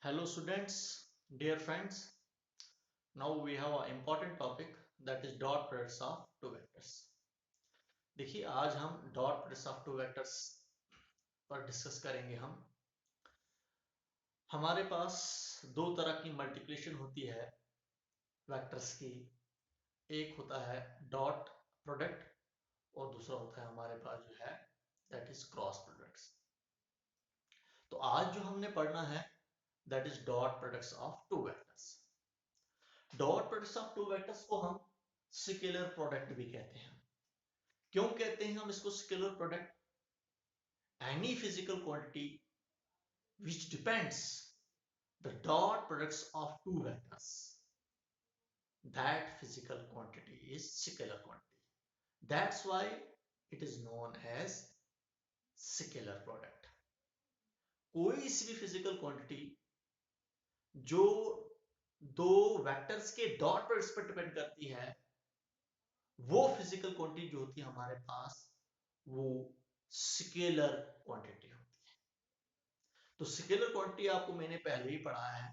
Hello students, dear friends. Now we have an important topic that is dot products of two vectors. देखिए आज हम dot products of two vectors पर discuss करेंगे। हमारे पास दो तरह की मल्टीप्लिकेशन होती है वेक्टर्स की। एक होता है डॉट प्रोडक्ट और दूसरा होता है हमारे पास जो है दैट इज क्रॉस प्रोडक्ट्स। तो आज जो हमने पढ़ना है that is dot products of two vectors. Dot products of two vectors को हम स्केलर प्रोडक्ट भी कहते हैं। क्यों कहते हैं हम इसको scalar product? Any physical quantity which depends the dot products of two vectors, that physical quantity is scalar quantity. That's why it is known as scalar product. कोई सी भी फिजिकल क्वांटिटी जो दो वेक्टर्स के डॉट प्रोडक्ट्स पर depend करती है वो physical quantity जो होती है हमारे पास वो स्केलर क्वांटिटी होती है। तो स्केलर क्वांटिटी आपको मैंने पहले ही पढ़ा है।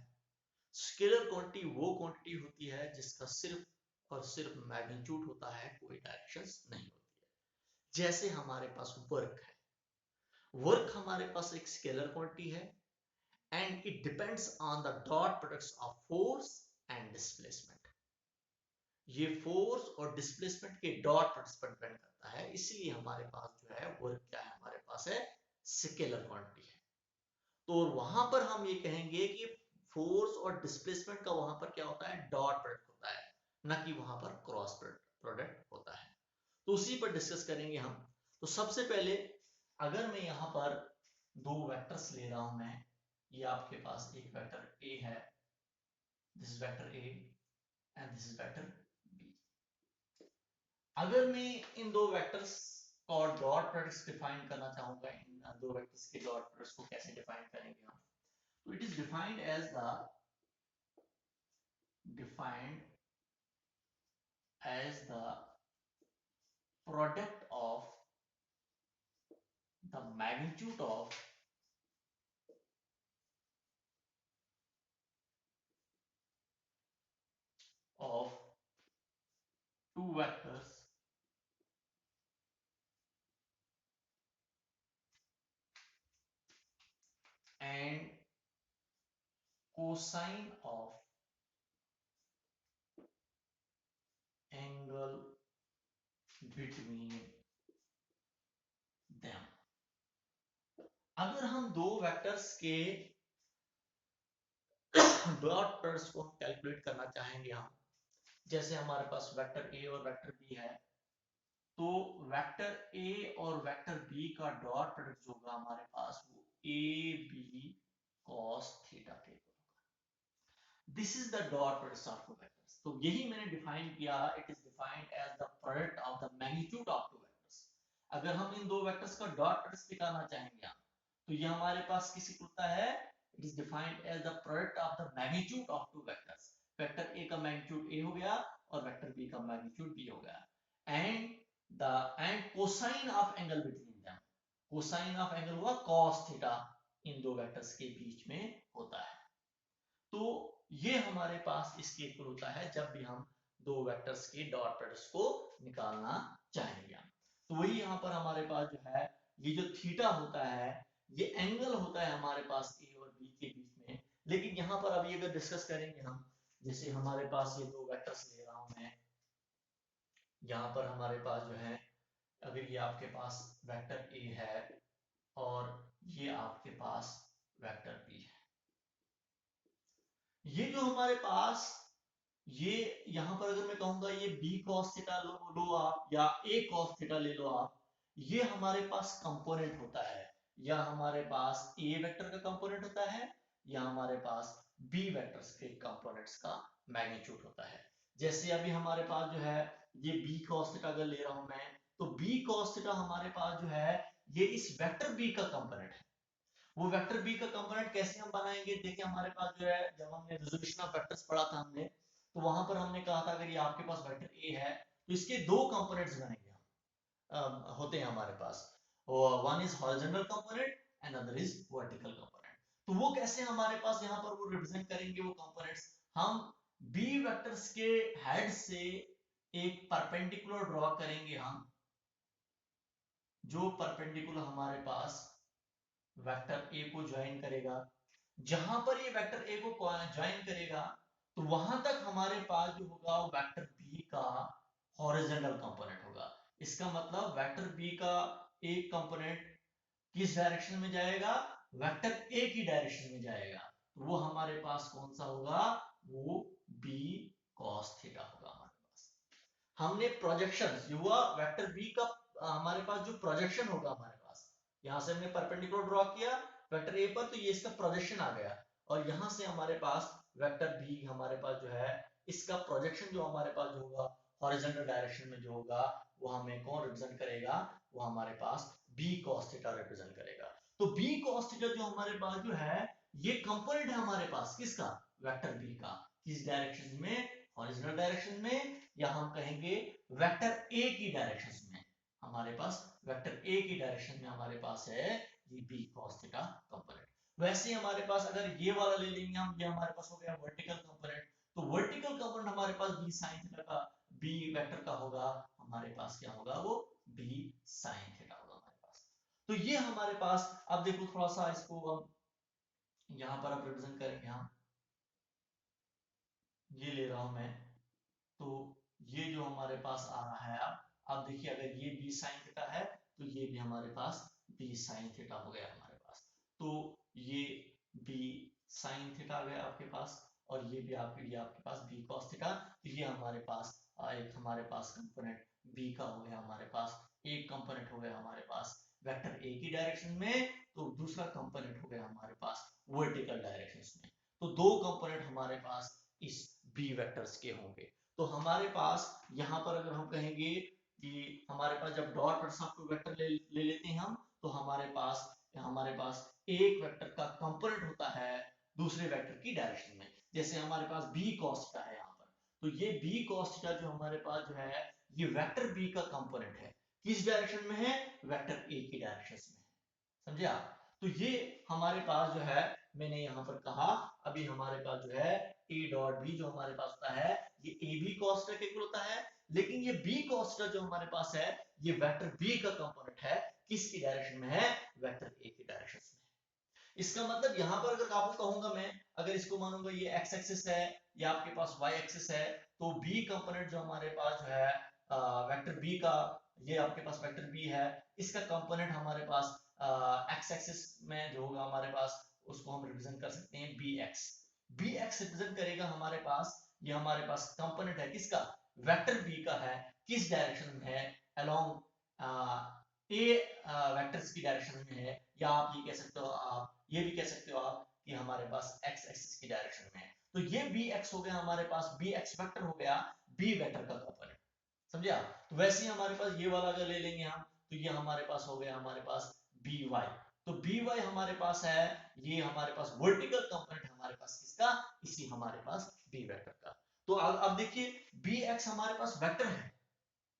स्केलर क्वांटिटी वो क्वांटिटी होती है जिसका सिर्फ और सिर्फ मैग्नीट्यूड होता है, कोई डायरेक्शंस नहीं होती है। जैसे हमारे पास वर्क है, वर्क हमारे पास एक स्केलर क्वांटिटी है and it depends on the dot products of force and displacement. ये फोर्स और डिस्प्लेसमेंट के डॉट प्रोडक्ट्स पर डिपेंड करता है, इसलिए हमारे पास जो है वर्क क्या है, हमारे पास है स्केलर क्वांटिटी है। तो वहां पर हम ये कहेंगे कि फोर्स और डिस्प्लेसमेंट का वहां पर क्या होता है, डॉट प्रोडक्ट होता है, ना कि वहां पर क्रॉस प्रोडक्ट होता है। तो उसी पर डिस्कस करेंगे हम। तो सबसे पहले अगर मैं यहाँ पर दो वेक्टर्स ले रहा हूं, मैं ये आपके पास एक वेक्टर ए है, this is vector A and this is vector B. अगर मैं इन दो वेक्टर्स और डॉट प्रोडक्ट्स डिफाइन करना चाहूंगा, इन दो वेक्टर्स के डॉट प्रोडक्ट्स को कैसे डिफाइन करेंगे हम? तो it is defined as the product of the magnitude of two vectors and cosine of angle between them। अगर हम दो वेक्टर्स के डॉट प्रोडक्ट्स को कैलकुलेट करना चाहेंगे हम, जैसे हमारे पास वेक्टर ए और वेक्टर बी है, तो वेक्टर ए और वेक्टर बी का डॉट प्रोडक्ट जो होगा हमारे पास वो ए बी cos थीटा के इक्वल होगा। This is the dot product of two vectors. तो यही मैंने डिफाइन किया, it is defined as the product of the magnitude of two vectors. अगर हम इन दो वेक्टर्स का डॉट प्रोडक्ट निकालना चाहेंगे हम, तो ये हमारे पास किसी होता है, it is defined as the product of the magnitude of two vectors. Vector A का मैग्नीट्यूड ए हो गया और वेक्टर बी का मैग्नीट्यूड बी हो गया, and the and cosine of angle between them। cosine of angle हुआ cos theta, इन दो vectors के बीच में होता है। तो ये हमारे पास इसके इक्वल होता है जब भी हम दो वेक्टर्स के डॉट प्रोडक्ट्स को निकालना चाहेंगे। तो वही यहाँ पर हमारे पास जो है, ये जो थीटा होता है ये एंगल होता है हमारे पास ए और बी के बीच में। लेकिन यहाँ पर अभी अगर डिस्कस करेंगे हम, जैसे हमारे पास ये दो वेक्टर्स ले रहा हूं मैं, यहाँ पर हमारे पास जो है, अगर ये आपके पास वेक्टर ए है और ये आपके पास वेक्टर बी है, ये जो हमारे पास ये यहां पर अगर मैं कहूंगा ये b cos थीटा लो आप, या a cos थीटा ले लो आप, ये हमारे पास कंपोनेंट होता है, या हमारे पास a वेक्टर का कंपोनेंट होता है, या हमारे पास b वेक्टर्स के कंपोनेंट्स का मैग्नीट्यूड होता है। जैसे अभी हमारे पास जो है ये b cos थीटा अगर ले रहा हूं मैं, तो b cos थीटा हमारे पास जो है ये इस वेक्टर b का कंपोनेंट है। वो वेक्टर बी का कंपोनेंट कैसे हम बनाएंगे? देखिए हमारे पास जो है, जब हमने रिजोल्यूशन ऑफ वेक्टर्स पढ़ा था हमने, तो वहां पर हमने कहा था अगर ये आपके पास वेक्टर ए है तो इसके दो कंपोनेंट्स बनेंगे होते हैं हमारे पास। One is horizontal component and other is vertical component. तो वो कैसे हमारे पास यहाँ पर वो रिप्रेजेंट करेंगे वो कंपोनेंट्स, हम बी वेक्टर्स के हेड से एक परपेंडिकुलर ड्रॉ करेंगे हम, जो परपेंडिकुलर हमारे पास वेक्टर ए को ज्वाइन करेगा। जहां पर ये वेक्टर ए को ज्वाइन करेगा तो वहां तक हमारे पास जो होगा वो वेक्टर बी का हॉरिजॉन्टल कंपोनेंट होगा। इसका मतलब वेक्टर बी का एक कंपोनेंट किस डायरेक्शन में जाएगा, वेक्टर ए की डायरेक्शन में जाएगा। तो वो हमारे पास कौन सा होगा, वो बी cos थीटा होगा हमारे पास। हमने प्रोजेक्शन हुआ वेक्टर बी का, हमारे पास जो प्रोजेक्शन होगा हमारे पास, यहां से हमने परपेंडिकुलर ड्रॉ किया वेक्टर ए पर, तो ये इसका प्रोजेक्शन आ गया। और यहां से हमारे पास वेक्टर बी हमारे पास जो है इसका प्रोजेक्शन जो हमारे पास जो होगा हॉरिजॉन्टल डायरेक्शन में जो होगा वो हमें कौन रिप्रेजेंट करेगा, वो हमारे पास बी cos थीटा रिप्रेजेंट करेगा। तो बी cos थीटा जो हमारे पास जो है ये कंपोनेंट है हमारे पास किसका, वेक्टर बी का। किस डायरेक्शन में, हॉरिजॉन्टल डायरेक्शन में, या हम कहेंगे वेक्टर ए की डायरेक्शन में। हमारे पास वेक्टर ए की डायरेक्शन में हमारे पास है ये बी cos थीटा कंपोनेंट। वैसे हमारे पास अगर ये वाला ले लेंगे हम, ये हमारे पास हो गया वर्टिकल कंपोनेंट, तो वर्टिकल कंपोनेंट हमारे पास बी sin थीटा का, बी वेक्टर का होगा हमारे पास, क्या होगा वो बी sin थीटा होगा हमारे पास। तो ये हमारे पास, अब देखो थोड़ा सा इसको हम यहां पर अब रिप्रेजेंट करेंगे हम, ये ले रहा हूं मैं, तो ये जो हमारे पास आ रहा है अब देखिए अगर ये बी साइन थीटा है तो ये भी हमारे पास बी साइन थीटा हो गया हमारे पास। तो ये बी साइन थीटा आ गया आपके पास, और ये भी आपके पास बी कॉस थीटा। तो ये हमारे पास एक हमारे पास कंपोनेंट बी का हो गया हमारे पास, एक कंपोनेंट हो गया हमारे पास वेक्टर ए की डायरेक्शन में, तो दूसरा कंपोनेंट हो गया हमारे पास वर्टिकल डायरेक्शन में। तो दो कंपोनेंट हमारे पास इस बी वेक्टर्स के होंगे। तो हमारे पास यहाँ पर अगर हम कहेंगे कि हमारे पास जब डॉट पर सब वेक्टर ले लेते हैं हम, तो हमारे पास एक वेक्टर का कंपोनेंट होता है दूसरे वेक्टर की डायरेक्शन में। जैसे हमारे पास बी cos थीटा है यहाँ पर, तो ये बी cos थीटा जो हमारे पास जो है ये वेक्टर बी का कंपोनेंट है। किस डायरेक्शन में है, वेक्टर ए की डायरेक्शन में है। समझे आप? तो ये हमारे पास जो है, मैंने यहाँ पर कहा अभी हमारे पास जो है ए डॉट बी जो हमारे पास होता है ये ए बी cos थीटा के इक्वल होता है, लेकिन ये बी cos थीटा जो हमारे पास है ये वेक्टर बी का कंपोनेंट है। किसकी डायरेक्शन में है, वेक्टर ए की डायरेक्शन में। इसका मतलब यहाँ पर अगर आपको कहूंगा मैं, अगर इसको मानूंगा ये एक्स एक्सिस है, या आपके पास वाई एक्सिस है, तो बी कंपोनेंट जो हमारे पास जो है वेक्टर बी का, ये आपके पास वेक्टर बी है, इसका कंपोनेंट हमारे पास एक्स एक्सिस में जो होगा हमारे पास, उसको हम रिप्रेजेंट कर सकते हैं B X. B X represent करेगा हमारे पास, ये हमारे पास कंपोनेंट है किसका, वेक्टर बी का है। किस डायरेक्शन में है, अलोंग ए वेक्टर्स की डायरेक्शन में है, या आप ये कह सकते हो, आप ये भी कह सकते हो आप कि हमारे पास एक्स एक्सिस की डायरेक्शन में है। तो ये बी एक्स हो गया हमारे पास, बी एक्स वेक्टर हो गया बी वेक्टर का कंपोनेंट। समझे आप? तो वैसे ही हमारे पास ये वाला अगर ले लेंगे हम, तो ये हमारे पास हो गया हमारे पास बी वाई। तो बी वाई हमारे पास है, ये हमारे पास वर्टिकल कंपोनेंट हमारे पास किसका, इसी हमारे पास बी वेक्टर का। तो अब देखिए बी एक्स हमारे पास वेक्टर है,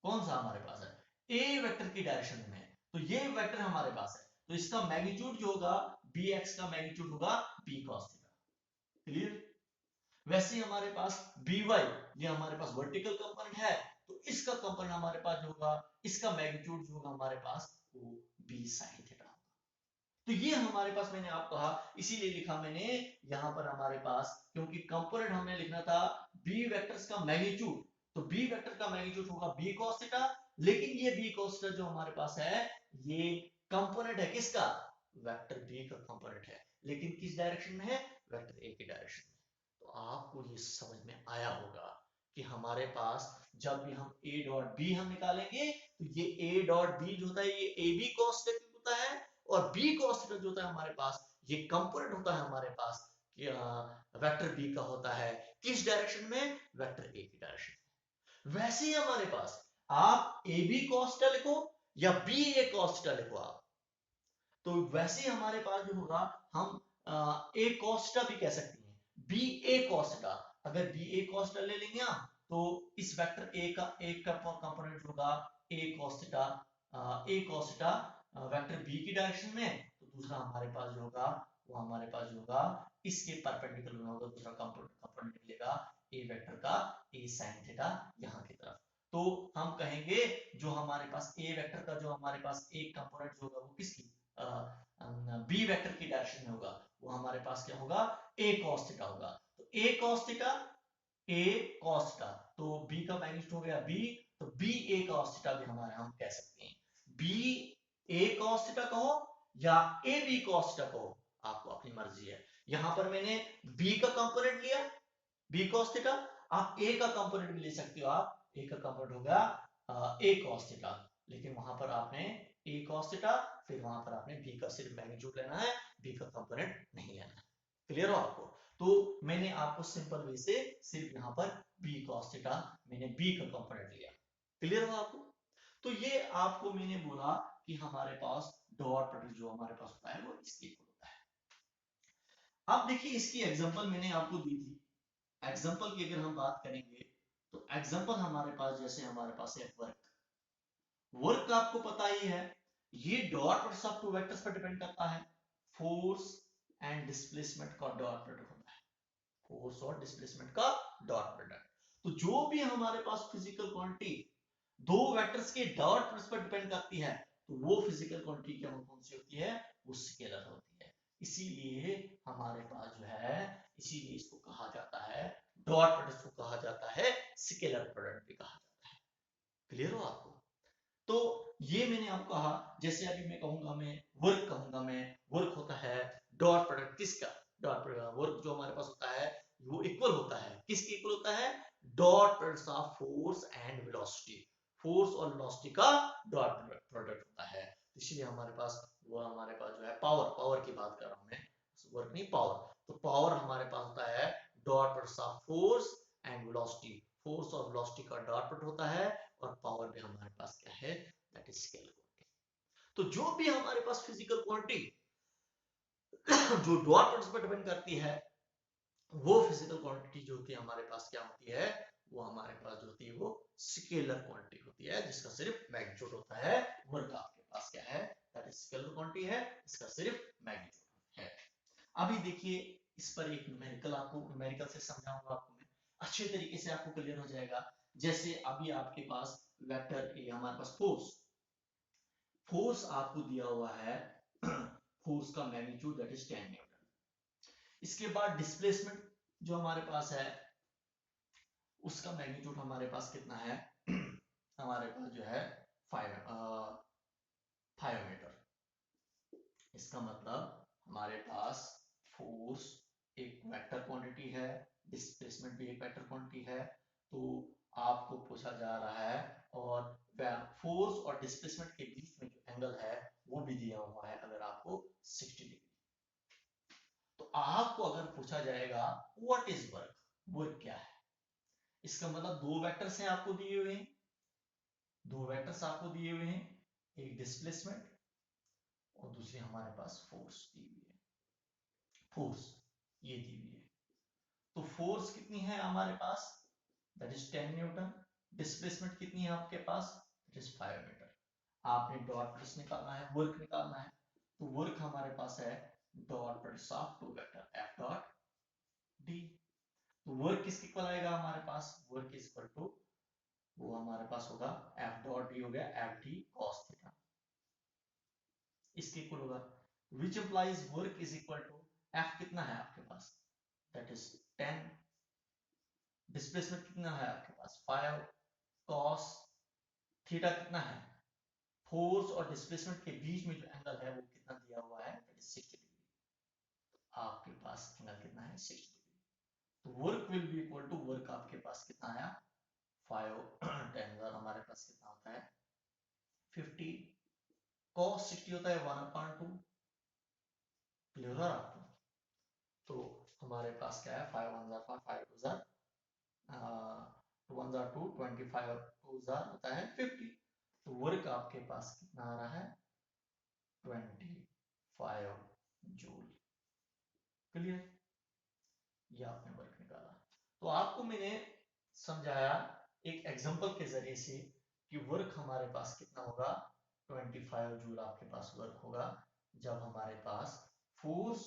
कौन सा हमारे पास है, ए वेक्टर की डायरेक्शन में है। तो ये वेक्टर हमारे पास है, तो इसका मैग्नीट्यूड जो होगा बी एक्स का मैग्नीट्यूड होगा बी cos थीटा। क्लियर? वैसे ही हमारे पास बी वाई, ये हमारे पास वर्टिकल कंपोनेंट है, तो इसका कंपोनेंट हमारे पास जो होगा, इसका मैग्नीट्यूड जो होगा हमारे पास वो बी sin थीटा होगा। तो ये हमारे पास, मैंने आपको कहा इसीलिए लिखा मैंने यहां पर हमारे पास, क्योंकि कंपोनेंट हमने लिखना था बी वेक्टर्स का मैग्नीट्यूड, तो बी वेक्टर का मैग्नीट्यूड होगा बी cos थीटा। लेकिन ये बी cos थीटा जो हमारे पास है ये कंपोनेंट है किसका, वेक्टर बी का कंपोनेंट है, लेकिन किस डायरेक्शन में है, वेक्टर ए की डायरेक्शन में। तो आपको ये समझ में आया होगा कि हमारे पास जब भी हम ए डॉट बी हम निकालेंगे, तो ये ए डॉट बी जो होता है ये ए बी cos थीटा होता है, और बी cos थीटा जो होता है हमारे पास ये कंपोनेंट होता है हमारे पास वेक्टर बी का होता है। किस डायरेक्शन में, वेक्टर ए की डायरेक्शन में। वैसे ही हमारे पास आप ए बी cos थीटा लिखो या बी ए cos थीटा लिखो आप, तो वैसे ही हमारे पास जो होगा हम ए cos थीटा भी कह सकते हैं, बी ए cos थीटा। अगर बी ए cos थीटा ले लेंगे आप, तो इस वेक्टर ए का एक का कंपोनेंट होगा ए cos थीटा, वेक्टर बी की डायरेक्शन में, तो दूसरा हमारे पास जो होगा वो हमारे पास जो होगा इसके परपेंडिकुलर में होगा, दूसरा कंपोनेंट निकलेगा ए वेक्टर का ए साइन थीटा यहाँ की तरफ। तो हम कहेंगे जो हमारे पास ए वेक्टर का जो हमारे पास एक कंपोनेंट होगा वो किसकी बी वेक्टर की डायरेक्शन में होगा, वो हमारे पास क्या होगा ए cos थीटा होगा। तो ए cos थीटा ए cos थीटा, तो b का मैग्नीट्यूड हो गया b, तो b a cos थीटा भी हमारे हम कह सकते हैं। b a cos थीटा कहो या a b cos थीटा कहो, आपको अपनी मर्जी है। यहां पर मैंने b का कंपोनेंट लिया b cos थीटा, आप a का कंपोनेंट भी ले सकते हो, आप a का कंपोनेंट होगा a cos थीटा, लेकिन वहां पर आपने a cos थीटा, फिर वहां पर आपने b का सिर्फ मैग्नीट्यूड लेना है, b का कंपोनेंट नहीं लेना है। क्लियर हो आपको? तो मैंने आपको सिंपल वे से सिर्फ यहाँ पर b cos थीटा मैंने b का कंपोनेंट लिया। क्लियर हो आपको? तो ये आपको मैंने बोला कि हमारे पास डॉट प्रोडक्ट जो हमारे पास होता है वो इसके इक्वल होता है। अब देखिए इसकी एग्जांपल मैंने आपको दी थी, एग्जांपल की अगर हम बात करेंगे तो एग्जांपल हमारे पास जैसे हमारे पास है वर्क। वर्क आपको पता ही है ये dot product of two vectors पर डिपेंड करता है, फोर्स एंड डिस्प्लेसमेंट का डॉट प्रोडक्ट होता है, फोर्स और डिस्प्लेसमेंट का डॉट प्रोडक्ट। तो जो भी हमारे पास फिजिकल क्वांटिटी दो वेक्टर्स के डॉट प्रोडक्ट पर डिपेंड करती है, तो वो फिजिकल क्वांटिटी क्या कौन सी होती है, वो स्केलर होती है। इसीलिए हमारे पास जो है, इसीलिए इसको कहा जाता है डॉट प्रोडक्ट को कहा जाता है स्केलर प्रोडक्ट भी कहा जाता है। क्लियर हो आपको? तो ये मैंने आपको कहा, जैसे अभी मैं कहूंगा मैं वर्क कहूंगा, मैं वर्क होता है डॉट प्रोडक्ट किसका, डॉट प्रोडक्ट वर्क जो हमारे पास होता है वो इक्वल होता है किसके इक्वल होता है, dot product of force and velocity, force और वेलोसिटी का डॉट प्रोडक्ट होता है। इसलिए हमारे पास वो हमारे पास जो है पावर, पावर की बात कर रहा हूं मैं, वर्क नहीं पावर। तो पावर हमारे पास होता है dot product of force and velocity, force और वेलोसिटी का डॉट प्रोडक्ट होता है, और पावर भी हमारे पास क्या है, दैट इज स्केलर क्वांटिटी। तो जो भी हमारे पास फिजिकल क्वांटिटी जो डॉट प्रोडक्ट पर डिपेंड करती है, वो फिजिकल क्वांटिटी जो होती है हमारे पास क्या होती है, वो हमारे पास जो होती है वो स्केलर क्वांटिटी होती है, जिसका सिर्फ मैग्नीट्यूड होता है। वर्क आपके पास क्या है, दैट इज स्केलर क्वांटिटी है, इसका सिर्फ मैग्नीट्यूड है। अभी देखिए इस पर एक न्यूमेरिकल आपको न्यूमेरिकल से समझाऊंगा आपको मैं, अच्छे तरीके से आपको क्लियर हो जाएगा। जैसे अभी आपके पास वेक्टर ए हमारे पास फोर्स, फोर्स आपको दिया हुआ है फोर्स का मैग्नीट्यूड दैट इज 10 न्यूटन। इसके बाद डिस्प्लेसमेंट जो हमारे पास है उसका मैग्नीट्यूड हमारे पास कितना है हमारे पास जो है 5 मीटर। इसका मतलब हमारे पास फोर्स एक वेक्टर क्वांटिटी है, डिस्प्लेसमेंट भी एक वेक्टर क्वांटिटी है। तो आपको पूछा जा रहा है, और फोर्स और डिस्प्लेसमेंट के बीच में जो एंगल है वो भी दिया हुआ है, अगर आपको 60 डिग्री। तो आपको अगर पूछा जाएगा व्हाट इज वर्क, वर्क क्या है, इसका मतलब दो वेक्टर्स हैं आपको दिए हुए हैं, दो वेक्टर्स आपको दिए हुए हैं, एक डिस्प्लेसमेंट और दूसरी हमारे पास फोर्स दी हुई है, फोर्स ये दी हुई है। तो फोर्स कितनी है हमारे पास, दैट इज 10 न्यूटन, डिस्प्लेसमेंट कितनी है आपके पास, दैट इज 5 मीटर। आपने डॉट प्रोडक्ट निकालना है, वर्क निकालना है, तो वर्क हमारे पास है dot product of two vector F dot D. तो वर्क किसके इक्वल आएगा हमारे पास, वर्क इज इक्वल टू, वो हमारे पास होगा एफ डॉट डी हो गया एफ डी कॉस थीटा, इसके इक्वल होगा, which implies work is equal to, F कितना है आपके पास, दैट इज 10, डिस्प्लेसमेंट कितना है आपके पास 5, कॉस थीटा कितना है, फोर्स और डिस्प्लेसमेंट के बीच में जो एंगल है वो कितना दिया हुआ है, दैट इज 60 डिग्री। आपके पास एंगल कितना है 60 डिग्री। तो work will be equal to, work आपके पास कितना आया 5 10 हमारे पास कितना होता है 50, cos 60 होता है 1/2। क्लियर है आपको? तो हमारे पास क्या है 5 1 5 5 2 जार 1 जार 2 25 और 2 जार होता है 50। तो वर्क आपके पास कितना आ रहा है 25 जूल। क्लियर? ये आपने वर्क निकाला। तो आपको मैंने समझाया एक एग्जांपल के जरिए से कि वर्क हमारे पास कितना होगा 25 जूल आपके पास वर्क होगा, जब हमारे पास फोर्स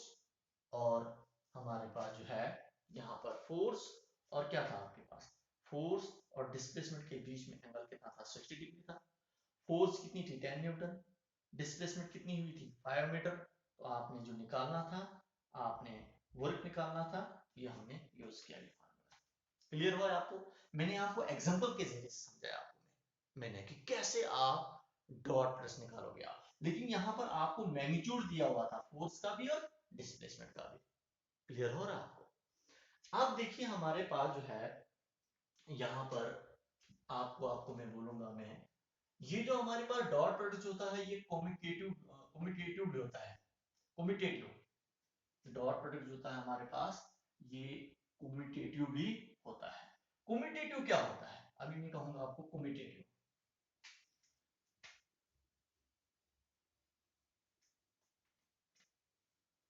फोर्स और क्या था आपके पास, फोर्स और डिस्प्लेसमेंट के बीच में एंगल कितना था, 60 डिग्री था। फोर्स कितनी थी, 10 न्यूटन, डिस्प्लेसमेंट कितनी हुई थी, 5 मीटर। तो आपने जो निकालना था, आपने वर्क निकालना था, ये हमने यूज किया। ये फार्मूला क्लियर हुआ आपको? मैंने आपको एग्जांपल के जरिए समझाया आपको मैंने कि कैसे आप डॉट प्रेस निकालोगे आप, लेकिन यहाँ पर आपको मैग्नीट्यूड दिया हुआ था फोर्स का भी और डिस्प्लेसमेंट का भी। क्लियर हो रहा है आपको? अब देखिए हमारे पास जो है यहाँ पर आपको मैं बोलूंगा मैं, ये जो हमारे पास डॉट प्रोडक्ट होता है ये कम्यूटेटिव भी होता है। कम्यूटेटिव डॉट प्रोडक्ट जो होता है हमारे पास ये कम्यूटेटिव भी होता है। कम्यूटेटिव क्या होता है, अभी मैं कहूंगा आपको commutative.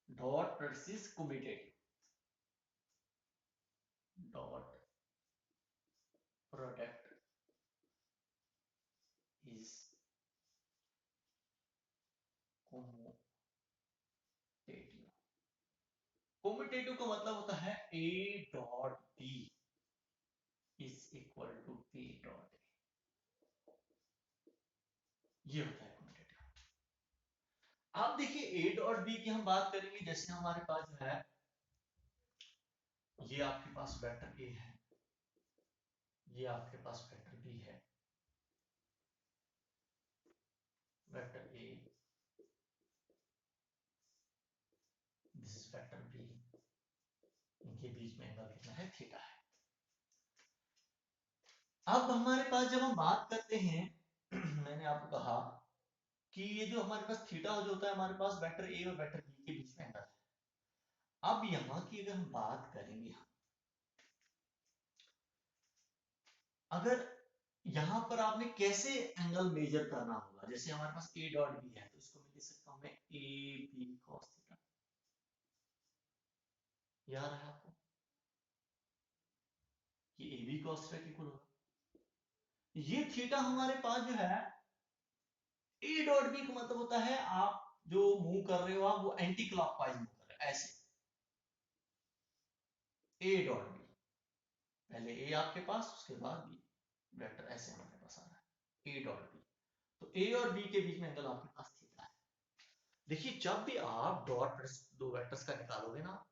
Dot product is commutative. Dot product is commutative. Commutative का मतलब होता है A dot B is equal to P dot A, ये होता है कम्यूटेटिव। अब देखिए A डॉट B की हम बात करेंगे, जैसे हमारे पास जो है ये आपके पास वेक्टर A है, ये आपके पास वेक्टर B है, vector A, this is vector B, इनके बीच में एंगल कितना है, थीटा है। अब हमारे पास जब हम बात करते हैं मैंने आपको कहा कि ये जो हमारे पास थीटा जो होता है हमारे पास वेक्टर A और वेक्टर B के बीच में एंगल है। अब यहाँ की अगर हम बात करेंगे, अगर यहाँ पर आपने कैसे एंगल मेजर करना होगा, जैसे हमारे पास A डॉट B है तो इसको मैं लिख सकता हूँ मैं AB cos थीटा, याद है आपको, ये AB cos थीटा की इक्वल होगा। ये थीटा हमारे पास जो है A डॉट B का मतलब होता है आप जो मूव कर रहे हो आप वो एंटी क्लॉकवाइज मूव कर रहे हो, ऐसे A डॉट B, पहले A आपके पास उसके बाद B, वेक्टर ऐसे हमारे पास आ रहा है A डॉट B। तो A और B के बीच में एंगल आपके पास थीटा है। देखिए जब भी आप डॉट दो वेक्टर्स का निकालोगे ना,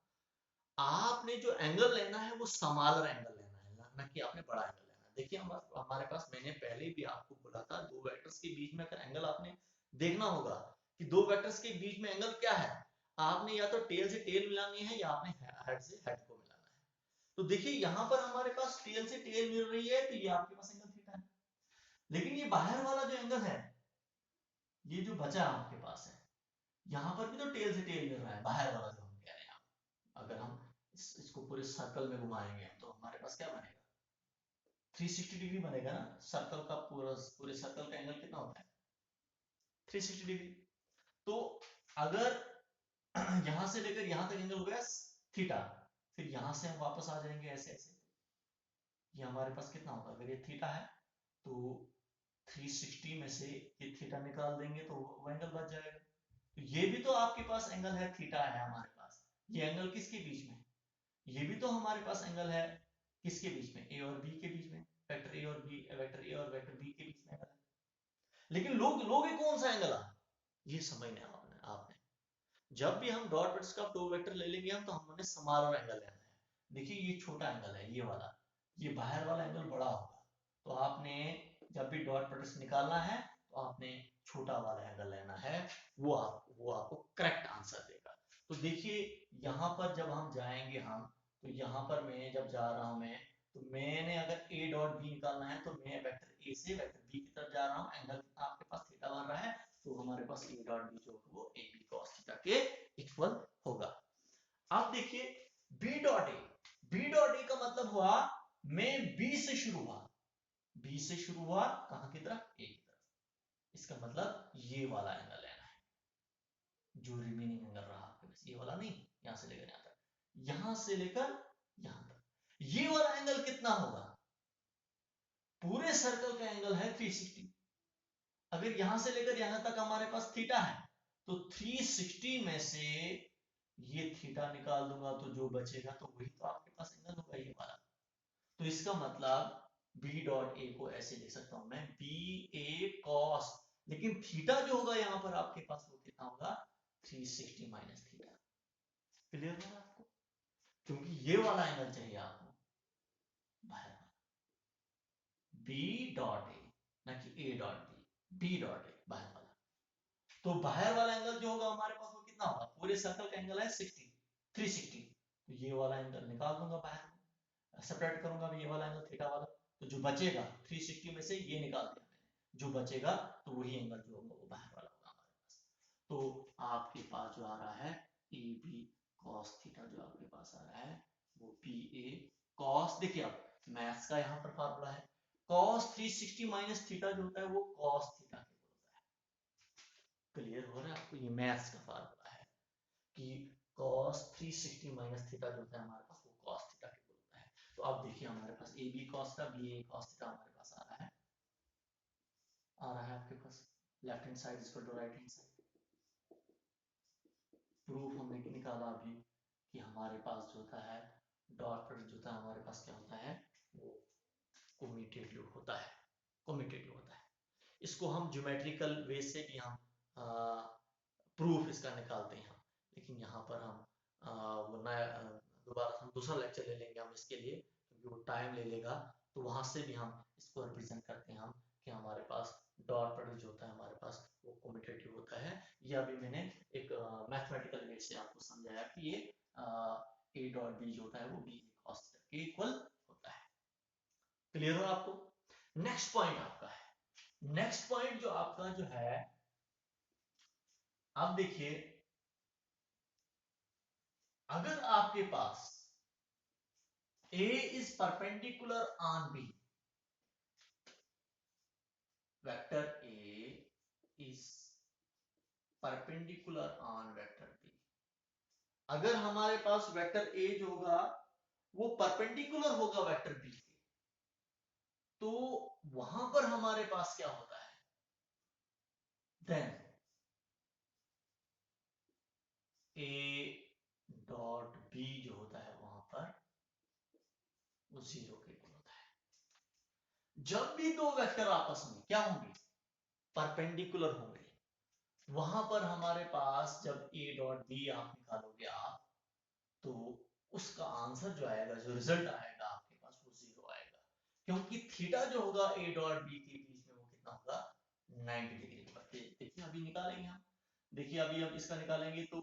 आपने जो एंगल लेना है वो स्मॉलर एंगल लेना है, ना कि आपने बड़ा एंगल लेना है। देखिए हमारे पास, मैंने पहले भी आपको बोला था, दो वेक्टर्स के बीच में अगर एंगल आपने देखना होगा कि दो वेक्टर्स के बीच में एंगल क्या है, आपने या तो टेल से टेल मिलानी है या आपने हेड से हेड को मिलाना है। तो देखिए यहाँ पर हमारे पास टेल से टेल मिल रही है तो ये आपके पास एंगल थीटा है, लेकिन ये बाहर वाला जो एंगल है, ये जो बचा आपके पास है, यहाँ पर भी तो टेल से टेल मिल रहा है, बाहर वाला जो हम कह रहे हैं। अगर हम इसको पूरे सर्कल में घुमाएंगे तो हमारे पास क्या बनेगा, 360 डिग्री बनेगा ना। सर्कल का पूरे सर्कल का एंगल कितना होता है, 360 डिग्री। तो अगर यहां से लेकर यहां तक एंगल हो गया थीटा, फिर यहां से हम वापस आ जाएंगे ऐसे ऐसे, ये हमारे पास कितना होगा, अगर ये थीटा है तो 360 में से ये थीटा निकाल देंगे तो वो एंगल बच जाएगा। तो ये भी तो आपके पास एंगल है, थीटा है हमारे पास, ये एंगल किसके बीच में, ये भी तो हमारे पास एंगल है किसके बीच में, ए और बी के बीच में, वेक्टर ए और बी, वेक्टर ए और वेक्टर बी के बीच में एंगल है। लेकिन लोग कौन सा एंगल है, ये समझना है आपने आपने जब भी हम डॉट प्रोडक्ट का दो वेक्टर ले लेंगे हम, तो हमने स्मॉलर एंगल लेना है। देखिए ये छोटा एंगल है ये वाला, ये बाहर वाला एंगल बड़ा होगा, तो आपने जब भी डॉट प्रोडक्ट निकालना है तो आपने छोटा वाला एंगल लेना है, वो आपको करेक्ट आंसर देगा। तो देखिए यहाँ पर जब हम जाएंगे हम, तो यहाँ पर मैं जब जा रहा हूँ मैं, तो मैंने अगर ए डॉट बी निकालना है तो मैं वेक्टर ए से वेक्टर बी की तरफ जा रहा हूँ, एंगल आपके पास थीटा बन रहा है, तो हमारे पास ए डॉट बी जो है वो ए बी cos थीटा के इक्वल होगा। अब देखिए B dot A, B dot A का मतलब हुआ मैं बी से शुरू हुआ, बी से शुरू हुआ कहां की तरफ, ए की तरफ, इसका मतलब ये वाला एंगल लेना है, जो रिमेनिंग एंगल रहा आपके पास, ये वाला नहीं, यहां से लेकर यहां तक, यहां से लेकर यहां तक, ये वाला एंगल कितना होगा, पूरे सर्कल का एंगल है 360। अगर यहां से लेकर यहां तक हमारे पास थीटा है, तो 360 में से ये थीटा निकाल दूंगा तो जो बचेगा तो वही तो आपके पास एंगल होगा, ये वाला। तो इसका मतलब बी डॉट ए को ऐसे लिख सकता हूं मैं, बी ए कॉस, लेकिन थीटा जो होगा यहाँ पर आपके पास वो कितना होगा, 360 माइनस थीटा। क्लियर है आपको? क्योंकि ये वाला एंगल चाहिए आपको, बाहर बी डॉट ए, ना कि A dot B, B dot A बाहर वाला। तो बाहर वाला एंगल जो होगा हमारे पास वो कितना होगा, पूरे सर्कल का एंगल है 60, 360। तो ये वाला एंगल निकाल दूंगा बाहर, सेपरेट करूंगा ये वाला एंगल थीटा वाला, तो जो बचेगा 360 में से ये निकाल दिया मैंने, जो बचेगा तो वही एंगल जो होगा वो बाहर वाला होगा हमारे पास। तो आपके पास जो आ रहा है ए बी कॉस थीटा, जो आपके पास आ रहा है वो बी ए कॉस, देखिए अब मैथ्स का यहाँ पर फार्मूला है, कॉस 360 माइनस थीटा जो होता है वो कॉस थीटा के होता है। क्लियर हो रहा है आपको? ये मैथ्स का फार्मूला है कि cos 360 माइनस थीटा जो होता है हमारे पास वो cos थीटा के होता है। तो अब देखिए हमारे पास ए बी cos का बी ए cos थीटा हमारे पास आ रहा है आपके पास, left hand side is equal to right hand side. Proof हमने निकाला अभी कि हमारे पास जो होता है डॉट प्रोडक्ट जो होता है हमारे पास क्या होता है, वो कम्यूटेटिव होता है, कम्यूटेटिव होता है। इसको हम ज्योमेट्रिकल वे से भी हम प्रूफ इसका निकालते हैं, लेकिन यहाँ पर हम वो नया दोबारा हम दूसरा लेक्चर ले लेंगे हम इसके लिए, क्योंकि वो टाइम ले लेगा। तो वहां से भी हम इसको रिप्रेजेंट करते हैं हम कि हमारे पास डॉट प्रोडक्ट जो होता है हमारे पास वो कम्यूटेटिव होता है। ये अभी मैंने एक मैथमेटिकल वे से आपको समझाया कि ये ए डॉट बी जो होता है वो बी कॉस थीटा के इक्वल होता है। क्लियर हो आपको? नेक्स्ट पॉइंट आपका है, नेक्स्ट पॉइंट जो आपका जो है, आप देखिए अगर आपके पास A is perpendicular on B, vector A is perpendicular on vector B, अगर हमारे पास वेक्टर A जो होगा वो परपेंडिकुलर होगा वेक्टर B के, तो वहां पर हमारे पास क्या होता है, देन A डॉट B जो होता है वहां पर वो 0 के इक्वल होता है। जब भी दो वेक्टर आपस में क्या होंगे, परपेंडिकुलर होंगे, वहां पर हमारे पास जब ए डॉट बी आप निकालोगे आप, तो उसका आंसर जो आएगा, जो रिजल्ट आएगा आपके पास वो 0 आएगा, क्योंकि थीटा जो होगा ए डॉट बी के बीच में वो कितना होगा, 90 डिग्री पर। देखिए अभी निकालेंगे हम, देखिए अभी हम इसका निकालेंगे तो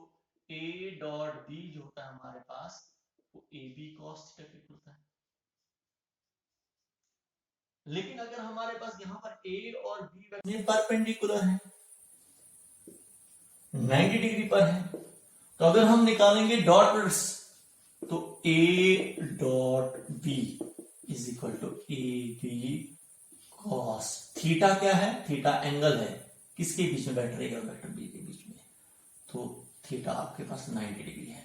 ए डॉट बी जो होता है हमारे पास वो ए बी कॉस थीटा के होता है। लेकिन अगर हमारे पास यहाँ पर ए और बी परपेंडिकुलर है, 90 डिग्री पर है, तो अगर हम निकालेंगे डॉट प्रोडक्ट्स तो A dot B is equal to A B cos theta, क्या है, थीटा एंगल है किसके बीच में, वेक्टर ए और वेक्टर बी के बीच में, तो थीटा आपके पास 90 डिग्री है।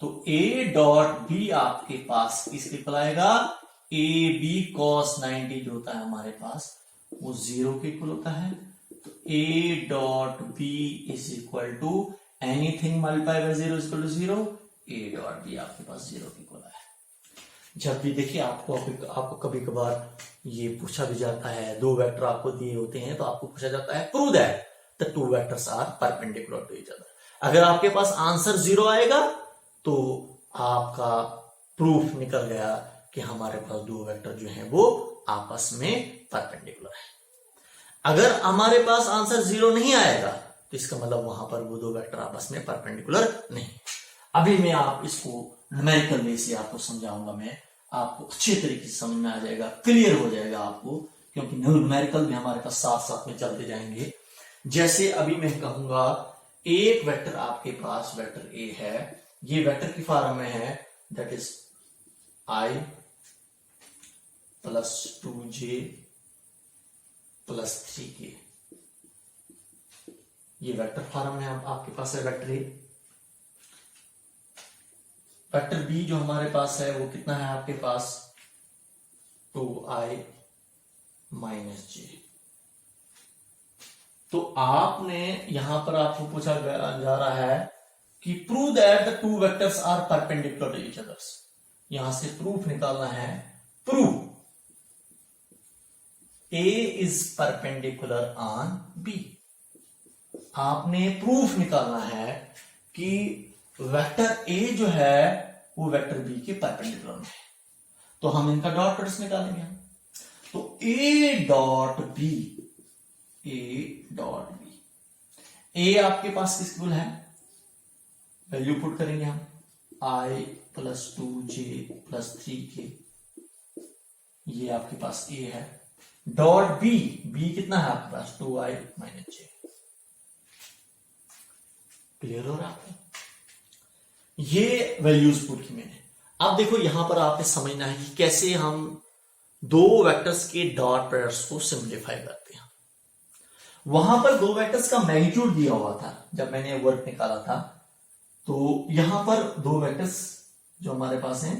तो ए डॉट बी आपके पास किसके इक्वल आएगा, ए बी कॉस 90 जो होता है हमारे पास वो 0 के इक्वल होता है। तो A dot B is equal to anything multiply by 0 is equal to 0, A dot B आपके पास 0 के इक्वल है। जब भी देखिए आपको कभी कभार ये पूछा भी जाता है, दो वेक्टर आपको दिए होते हैं तो आपको पूछा जाता है prove that the two vectors are perpendicular to each other. अगर आपके पास आंसर 0 आएगा तो आपका प्रूफ निकल गया कि हमारे पास दो वेक्टर जो हैं वो आपस में परपेंडिकुलर है। अगर हमारे पास आंसर 0 नहीं आएगा तो इसका मतलब वहां पर वो दो वेक्टर आपस में परपेंडिकुलर नहीं। अभी मैं आप इसको न्यूमेरिकल वे से आपको समझाऊंगा, मैं आपको अच्छे तरीके से समझ में आ जाएगा, क्लियर हो जाएगा आपको, क्योंकि न्यूमेरिकल भी हमारे पास साथ साथ में चलते जाएंगे। जैसे अभी मैं कहूंगा एक वेक्टर आपके पास वेक्टर ए है, ये वेक्टर की फॉर्म में है, that is I plus 2j plus 3k, ये वेक्टर फॉर्म में आपके पास है वेक्टर ए। वेक्टर बी जो हमारे पास है वो कितना है आपके पास, 2i माइनस जे। तो आपने यहां पर आपको पूछा जा रहा है कि prove that the two vectors are perpendicular to each others. यहां से प्रूफ निकालना है, prove A is perpendicular on B। आपने प्रूफ निकालना है कि वेक्टर A जो है वो वेक्टर B के परपेंडिकुलर में है। तो हम इनका डॉट प्रोडक्ट निकालेंगे। तो A डॉट B, A आपके पास किस इक्वल है, वैल्यू पुट करेंगे हम I plus 2J plus 3K, ये आपके पास A है। डॉट B, B कितना है आपके पास 2I माइनस J। क्लियर हो रहा है? ये वैल्यूज पुट की मैंने। अब देखो यहां पर आपने समझना है कि कैसे हम दो वेक्टर्स के डॉट प्रोडक्ट्स को सिंप्लीफाई करते हैं। वहां पर दो वेक्टर्स का मैग्नीट्यूड दिया हुआ था जब मैंने वर्क निकाला था। तो यहां पर दो वेक्टर्स जो हमारे पास हैं,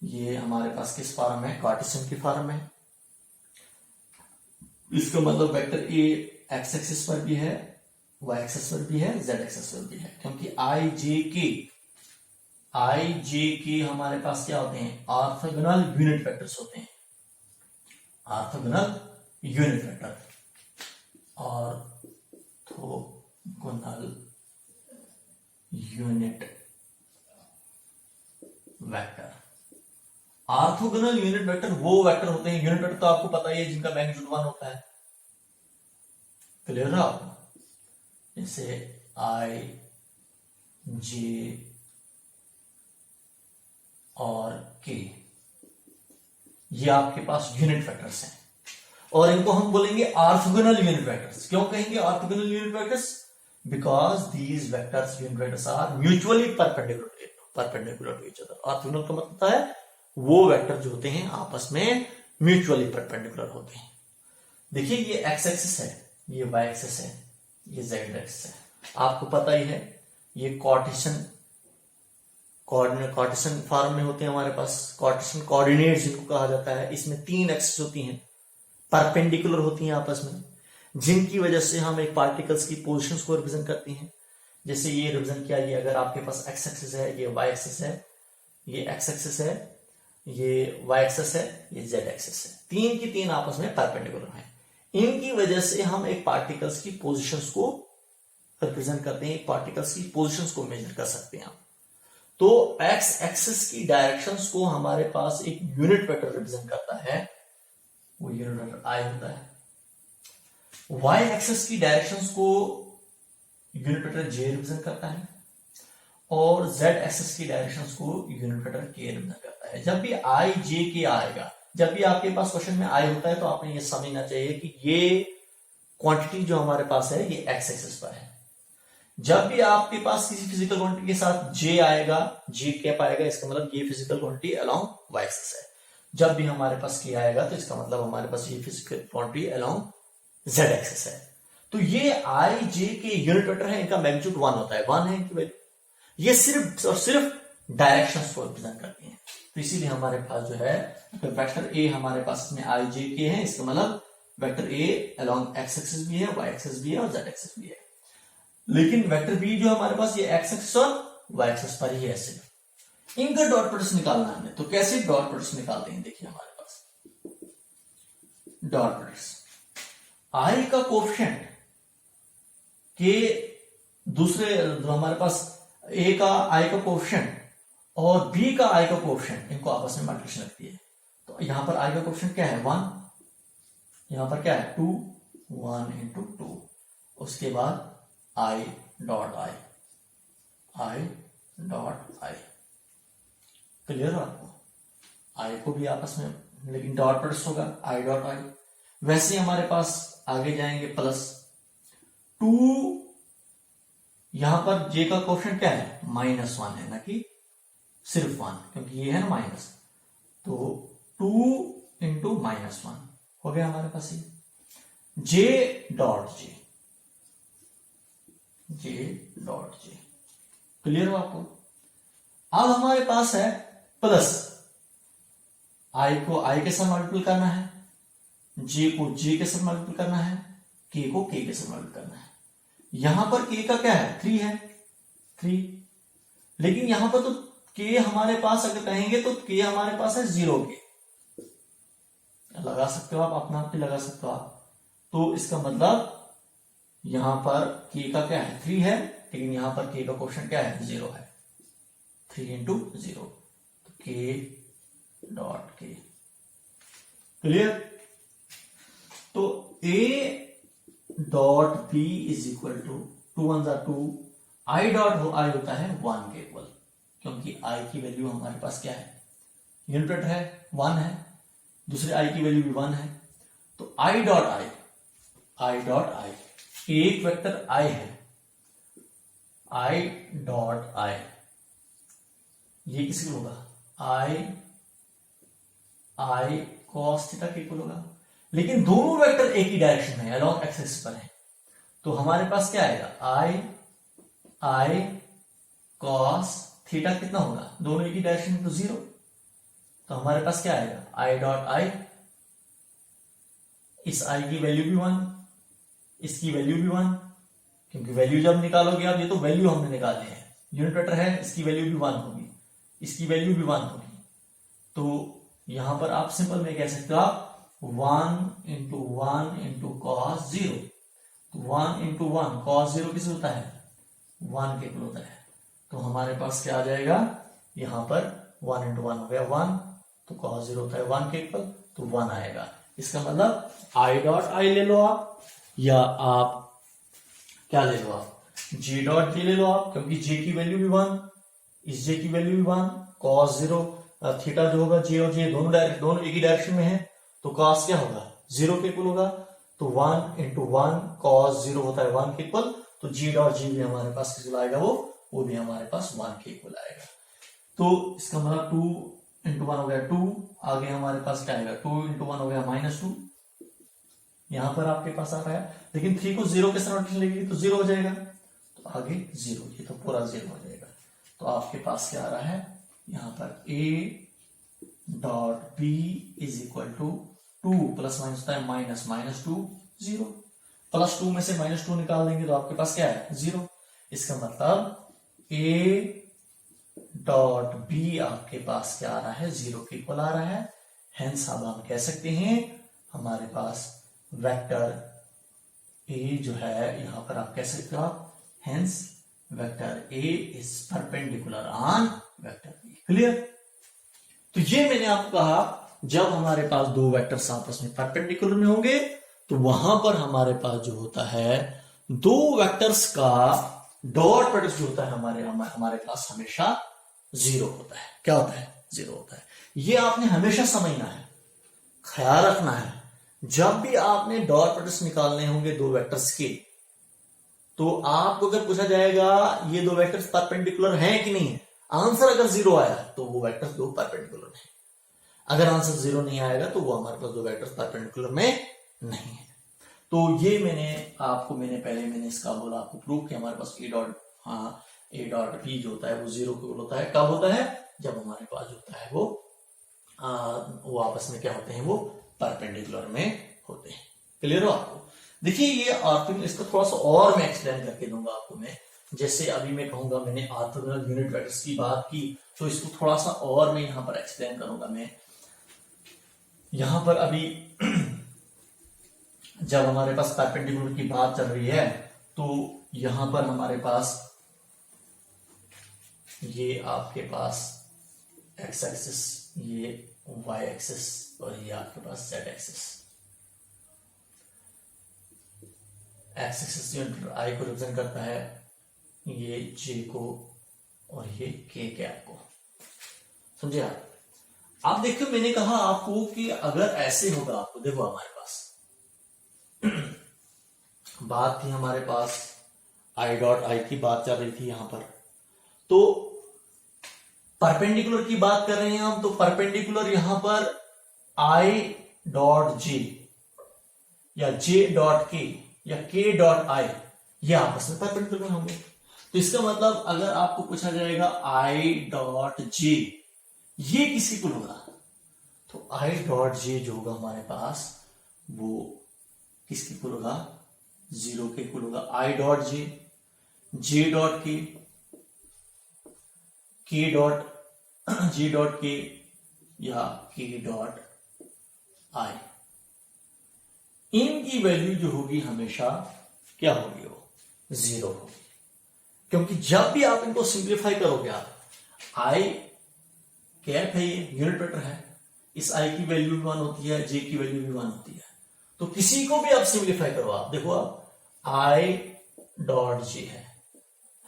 ये हमारे पास किस फॉर्म है, कार्टेशियन की फॉर्म है। इसका मतलब वेक्टर ए एक्स एक्सिस पर भी है, वाई एक्सिस पर भी है, जेड एक्सिस पर भी है, क्योंकि आई जे के हमारे पास क्या होते हैं, ऑर्थोगोनल यूनिट वेक्टर्स होते हैं। Orthogonal unit vector, orthogonal unit vector. Orthogonal unit vector वो वेक्टर होते हैं, यूनिट वेक्टर तो आपको पता ही है जिनका मैग्नीट्यूड 1 होता है। क्लियर है आपको? जैसे आई जे और के, ये आपके पास यूनिट वेक्टर्स हैं और इनको हम बोलेंगे ऑर्थोगोनल यूनिट वेक्टर्स। क्यों कहेंगे orthogonal unit vectors? Because these vectors, unit vectors are mutually perpendicular to each other. Orthogonal का मतलब है वो वेक्टर जो होते हैं आपस में म्यूचुअली परपेंडिकुलर होते हैं। देखिए ये एक्स एक्सिस है, ये वाई एक्सिस है, ये जेड एक्सिस है। आपको पता ही है ये कार्टेशियन फॉर्म में होते हैं हमारे पास। कार्टेशियन कोऑर्डिनेट्स जिनको कहा जाता है, इसमें 3 एक्सिस होती हैं, परपेंडिकुलर होती हैं आपस में, जिनकी वजह से हम एक पार्टिकल्स की पोजीशंस को रिप्रेजेंट करते हैं। जैसे ये रिप्रेजेंट किया, ये अगर आपके पास एक्स एक्सिस है, ये वाई एक्सिस है, ये एक्स एक्सिस है, ये वाई एक्सिस है, ये जेड एक्सिस है। 3 की 3 आपस में परपेंडिकुलर हैं। इनकी वजह से हम एक पार्टिकल्स की पोजीशंस को रिप्रेजेंट करते हैं, एक पार्टिकल्स की पोजीशंस को मेजर कर सकते हैं। तो एक्स एक्सिस की डायरेक्शंस को हमारे पास एक यूनिट वेक्टर रिप्रेजेंट करता है, वो यूनिट वेक्टर आई होता है। वाई एक्सिस की डायरेक्शंस को यूनिट वेक्टर जे रिप्रेजेंट करता है और जेड एक्सिस की डायरेक्शंस को यूनिट वेक्टर के रिप्रेजेंट करता है। जब भी आई जे के आएगा, जब भी आपके पास क्वेश्चन में आई होता है, तो आपने ये समझना चाहिए कि ये क्वांटिटी जो हमारे पास है ये एक्स एक्सिस पर है। जब भी आपके पास किसी फिजिकल क्वांटिटी के साथ जे आएगा, जे कैप आएगा, इसका मतलब ये physical quantity along Y axis है। जब भी हमारे पास के आएगा तो इसका मतलब हमारे पास ये physical quantity along Z axis है। तो ये आई जे के यूनिट वेक्टर है, इनका मैग्नीट्यूड 1 होता है, 1 है इनकी वैल्यू। ये सिर्फ और सिर्फ डायरेक्शंस को रिप्रेजेंट करती हैं। तो इसीलिए हमारे पास जो है वेक्टर ए हमारे पास में आई जे के है, इसका मतलब vector a along x axis भी है, वाई एक्सिस भी है और जेड एक्सिस भी है। लेकिन वेक्टर बी जो हमारे पास ये एक्स एक्सिस और वाई एक्सिस पर ही है सिर्फ। इनका डॉट प्रोडक्ट निकालना है। तो कैसे डॉट प्रोडक्ट निकालते हैं, देखिए हमारे पास डॉट प्रोडक्ट, आई का कोएफिशिएंट के दूसरे हमारे पास ए का आई का कोएफिशिएंट और बी का आई का कोएफिशिएंट, इनको आपस में मल्टीप्लिकेशन लगती है। तो यहां पर आई का कोएफिशिएंट क्या है 1, यहां पर क्या है 2, 1 इंटू 2, उसके बाद आई डॉट आई डॉट आई। क्लियर है आपको? आई को भी आपस में, लेकिन डॉट प्रोडक्ट होगा आई डॉट आई। वैसे ही हमारे पास आगे जाएंगे प्लस 2, यहां पर जे का कोएफिशिएंट क्या है -1 है, ना कि सिर्फ 1, क्योंकि ये है ना माइनस। तो 2 इंटू -1 हो गया हमारे पास ये जे डॉट जे, जे डॉट जे। क्लियर हो आपको? अब हमारे पास है प्लस, आई को आई के साथ मल्टीपल करना है, जे को जे के साथ मल्टीपल करना है, के को के साथ मल्टीपल करना है। यहां पर के का क्या है 3 है, 3 लेकिन यहां पर तो के हमारे पास अगर कहेंगे तो के हमारे पास है 0 के, लगा सकते हो आप, अपना आप भी लगा सकते हो आप। तो इसका मतलब यहां पर के का क्या है 3 है, लेकिन यहां पर के का क्वेश्चन क्या है 0 है, 3 इंटू 0, तो के डॉट के। क्लियर? तो A dot B is equal to 2 1 2, I dot I होता है 1 के इक्वल, क्योंकि आई की वैल्यू हमारे पास क्या है, यूनिट वेक्टर है 1 है, दूसरे आई की वैल्यू भी 1 है, तो आई डॉट आई, आई डॉट आई, एक वेक्टर आई है, आई डॉट आई, ये किसी को होगा आई आई कॉस थीटा के इक्वल होगा, लेकिन दोनों वेक्टर एक ही डायरेक्शन में अलोंग एक्स एक्सिस पर है, तो हमारे पास क्या आएगा आई आई कॉस थीटा कितना होगा, दोनों एक ही डायरेक्शन में, तो 0, तो हमारे पास क्या आएगा आई डॉट आई, इस आई की वैल्यू भी 1, इसकी वैल्यू भी 1, क्योंकि वैल्यू जब निकालोगे आप, ये तो वैल्यू हमने निकाले हैं, यूनिट वेक्टर है, इसकी वैल्यू भी 1 होगी, इसकी वैल्यू भी 1 होगी, तो यहां पर आप सिंपल में कह सकते हो आप 1 इंटू 1 इंटू कॉस 0, तो 1 इंटू 1 कॉस 0 किस होता है 1 के इक्वल होता है, तो हमारे पास क्या आ जाएगा, यहां पर 1 इंटू 1 हो गया 1, तो कॉस 0 होता है 1 के इक्वल, तो 1 आएगा। इसका मतलब आई डॉट आई ले लो आप, या आप क्या ले लो आप जी डॉट जी ले लो आप, क्योंकि जे की वैल्यू भी 1, इस जे की वैल्यू भी 1, कॉस 0 थीटा जो होगा जे और जे दोनों एक ही डायरेक्शन में है, तो कॉस क्या होगा 0 के इक्वल होगा, तो 1 इंटू 1 कॉस 0 होता है 1 के इक्वल, तो जी डॉट जी भी हमारे पास किस आएगा, वो भी हमारे पास 1 के इक्वल आएगा। तो इसका मतलब 2 इंटू 1 हो गया 2, आगे हमारे पास क्या आएगा 2 इंटू 1 हो गया -2, यहां पर आपके पास आ रहा है, लेकिन 3 को 0 के साथ लेंगे तो 0 हो जाएगा, तो आगे 0, ये तो पूरा 0 हो जाएगा, तो आपके पास क्या आ रहा है यहां पर a dot B is equal to 2 plus minus होता है -2 0, +2 में से -2 निकाल देंगे तो आपके पास क्या है 0, इसका मतलब a डॉट बी आपके पास क्या आ रहा है 0 के इक्वल आ रहा है, हेंस अब हम कह सकते हैं हमारे पास वेक्टर a जो है यहां पर आप कह सकते हो आप, hence vector a is perpendicular on vector b। Clear? तो ये मैंने आपको कहा जब हमारे पास दो वेक्टर्स आपस में परपेंडिकुलर में होंगे तो वहां पर हमारे पास जो होता है दो वेक्टर्स का डॉट प्रोडक्ट जो होता है हमारे पास हमेशा 0 होता है। क्या होता है 0 होता है। ये आपने हमेशा समझना है, ख्याल रखना है। जब भी आपने डॉट प्रोडक्ट निकालने होंगे दो वेक्टर्स के, तो आपको अगर पूछा जाएगा ये दो वेक्टर्स परपेंडिकुलर हैं कि नहीं है, आंसर अगर 0 आया तो वो वेक्टर्स दो परपेंडिकुलर हैं। अगर आंसर 0 नहीं आएगा तो वो हमारे पास दो वेक्टर्स परपेंडिकुलर में नहीं है। तो ये मैंने इसका बोला आपको प्रूफ कि हमारे पास ए डॉट बी जो होता है वो 0 के होता है। कब होता है? जब हमारे पास होता है वो आपस में क्या होते हैं, वो परपेंडिकुलर में होते हैं। क्लियर हो आपको? देखिए ये ऑर्थोगोनल, इसको थोड़ा सा और मैं एक्सप्लेन करके दूंगा आपको। मैं जैसे अभी मैं कहूंगा मैंने ऑर्थोगोनल यूनिट वेक्टर्स की बात की, तो इसको थोड़ा सा और मैं यहां पर एक्सप्लेन करूंगा। मैं यहां पर अभी जब हमारे पास परपेंडिकुलर की बात चल रही है तो यहां पर हमारे पास ये आपके पास एक्स एक्सिस, ये वाई एक्सिस और ये आपके पास जेड एक्सिस। एक्स एक्सिस जो आई को रिप्रेजेंट करता है, ये जे को और ये के कैप को। समझे आप? आप देखो मैंने कहा आपको कि अगर ऐसे होगा, आपको देखो हमारे पास बात थी, हमारे पास आई डॉट आई की बात चल रही थी यहां पर, तो परपेंडिकुलर की बात कर रहे हैं हम। तो परपेंडिकुलर यहां पर आई डॉट जे या जे डॉट के या के डॉट आई, ये आपस में परपेंडिकुलर होंगे। तो इसका मतलब अगर आपको पूछा जाएगा आई डॉट जे ये किसके इक्वल होगा, तो आई डॉट जे जो होगा हमारे पास वो किसके इक्वल होगा, 0 के इक्वल होगा। I dot J, J dot के के डॉट जे डॉट के या के डॉट आई, इनकी वैल्यू जो होगी हमेशा क्या होगी, वो 0 होगी। क्योंकि जब भी आप इनको सिंप्लीफाई करोगे, आप आई कैप है, ये यूनिट वेक्टर है, इस आई की वैल्यू भी 1 होती है, जे की वैल्यू भी 1 होती है। तो किसी को भी आप सिंप्लीफाई करो, आप देखो आप आई डॉट जे है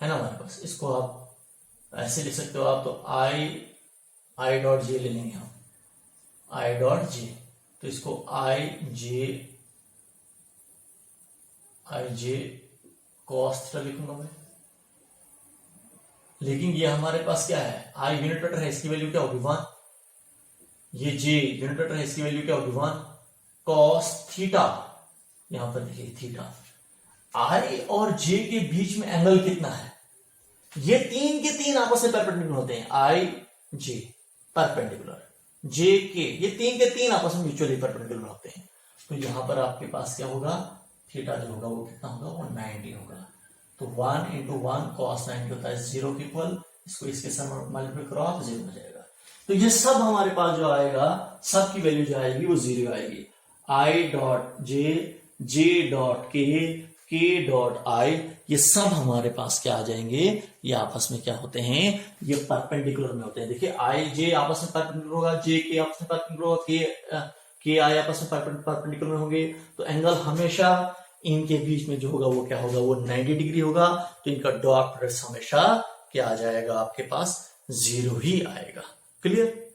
ना हमारे पास, इसको आप ऐसे लिख सकते हो आप, तो आई डॉट जे ले लेंगे हम, आई डॉट जे, तो इसको आई जे कॉस थीटा लिखूंगा मैं। लेकिन ये हमारे पास क्या है, आई यूनिट वेक्टर है, इसकी वैल्यू क्या होगी 1, ये जे यूनिट वेक्टर है, इसकी वैल्यू क्या होगी 1 कॉस थीटा, यहां पर देखिए थीटा। आई और जे के बीच में एंगल कितना है, ये 3 के 3 आपस में परपेंडिकुलर होते हैं, आई जे परपेंडिकुलर, जे के, ये 3 के 3 आपस में म्यूचुअली परपेंडिकुलर होते हैं। तो यहां पर आपके पास क्या होगा, थीटा जो होगा वो कितना होगा, वो 90 होगा। तो 1 इंटू 1 कॉस 90 होता है 0 के इक्वल, इसको इसके साथ मल्टीप्लाई करो आप, 0 हो जाएगा। तो ये सब हमारे पास जो आएगा, सब की वैल्यू जो आएगी वो 0 आएगी। आई डॉट जे डॉट के डॉट आई, ये सब हमारे पास क्या आ जाएंगे, ये आपस में क्या होते हैं, ये परपेंडिकुलर में होते हैं। देखिए आई जे आपस में परपेंडिकुलर होगा, जे के आपस में परपेंडिकुलर होगा, के आई आपस में परपेंडिकुलर में होंगे, तो एंगल हमेशा इनके बीच में जो होगा वो क्या होगा, वो 90 डिग्री होगा। तो इनका डॉट प्रोडक्ट हमेशा क्या आ जाएगा, आपके पास 0 ही आएगा। क्लियर,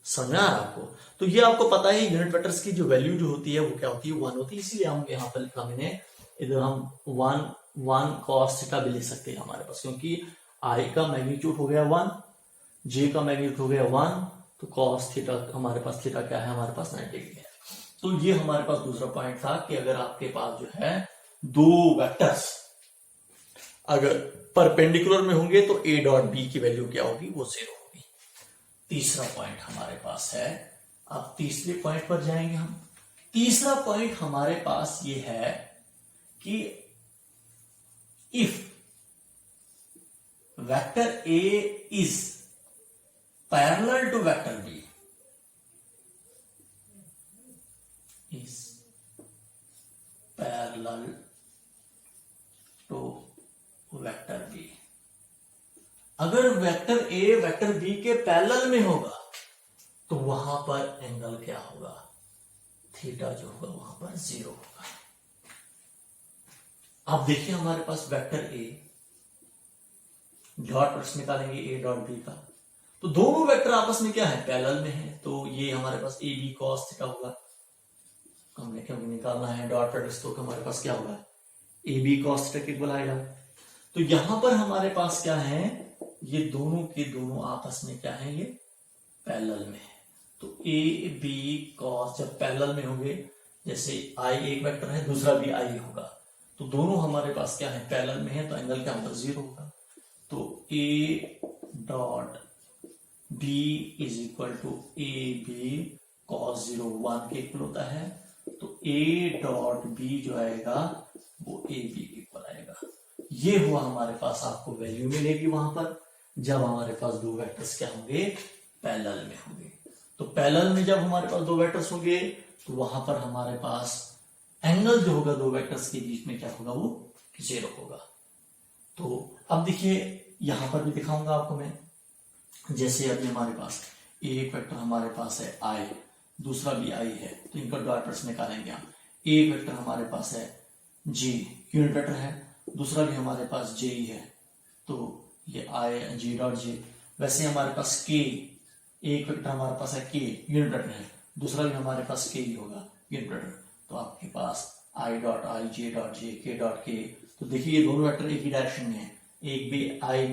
समझ आ रहा आपको? तो ये आपको पता है यूनिट वेक्टर्स की जो वैल्यू जो होती है वो क्या होती है, 1 होती है। इसीलिए हम यहाँ पर लिखा मैंने, इधर हम 1 cos थीटा भी ले सकते हैं हमारे पास, क्योंकि आई का मैग्नीट्यूड हो गया 1, जे का मैग्नीट्यूड हो गया 1, तो cos थीटा हमारे पास, थीटा क्या है हमारे पास 90 डिग्री है। तो ये हमारे पास दूसरा पॉइंट था कि अगर आपके पास जो है दो वेक्टर्स अगर परपेंडिकुलर में होंगे तो ए डॉट बी की वैल्यू क्या होगी, वो 0 होगी। तीसरा पॉइंट हमारे पास है, अब तीसरे पॉइंट पर जाएंगे हम। तीसरा पॉइंट हमारे पास ये है कि if vector A is parallel to vector B, is parallel to vector B, अगर वेक्टर ए वेक्टर बी के पैरेलल में होगा तो वहां पर एंगल क्या होगा, थीटा जो होगा वहां पर 0 होगा। अब देखिए हमारे पास वेक्टर ए, डॉट प्रोडक्ट निकालेंगे ए डॉट बी का, तो दोनों वेक्टर आपस में क्या है, पैरेलल में है, तो ये हमारे पास ए बी कॉस थीटा होगा। हमने क्या निकालना है डॉट प्रोडक्ट, तो हमारे पास क्या होगा, A B cos theta equal आएगा। तो यहां पर हमारे पास क्या है, ये दोनों के दोनों आपस में क्या है, ये पैरेलल में है। तो ए बी कॉस जब पैरेलल में होंगे, जैसे आई एक वेक्टर है दूसरा भी आई होगा, तो दोनों हमारे पास क्या है, पैरेलल में है, तो एंगल क्या होगा, 0 होगा। तो A dot B is equal to A B cos 0 1 के इक्वल होता है। तो ए डॉट बी जो आएगा वो ए बी के इक्वल आएगा। ये हुआ हमारे पास, आपको वैल्यू मिलेगी वहां पर जब हमारे पास दो वेक्टर्स क्या होंगे, पैरेलल में होंगे। तो पैरेलल में जब हमारे पास दो वेक्टर्स होंगे तो वहां पर हमारे पास एंगल जो होगा दो वेक्टर्स के बीच में क्या होगा, वो 0 होगा। तो अब देखिए यहां पर भी दिखाऊंगा आपको मैं, जैसे अभी हमारे पास एक वेक्टर हमारे पास है आई, दूसरा भी आई है, तो इनका डॉट प्रोडक्ट निकालेंगे हम। एक वेक्टर हमारे पास है जी, यूनिट वेक्टर है, दूसरा भी हमारे पास जे ही है, तो ये आई जी डॉट जे। वैसे हमारे पास के, एक वेक्टर हमारे पास है के, यूनिट वेक्टर है, दूसरा भी हमारे पास के ही होगा, यूनिट वेक्टर। तो आपके पास आई डॉट आई, जे डॉट जे, के डॉट के। तो देखिए ये दोनों वेक्टर एक ही डायरेक्शन में है, एक भी आई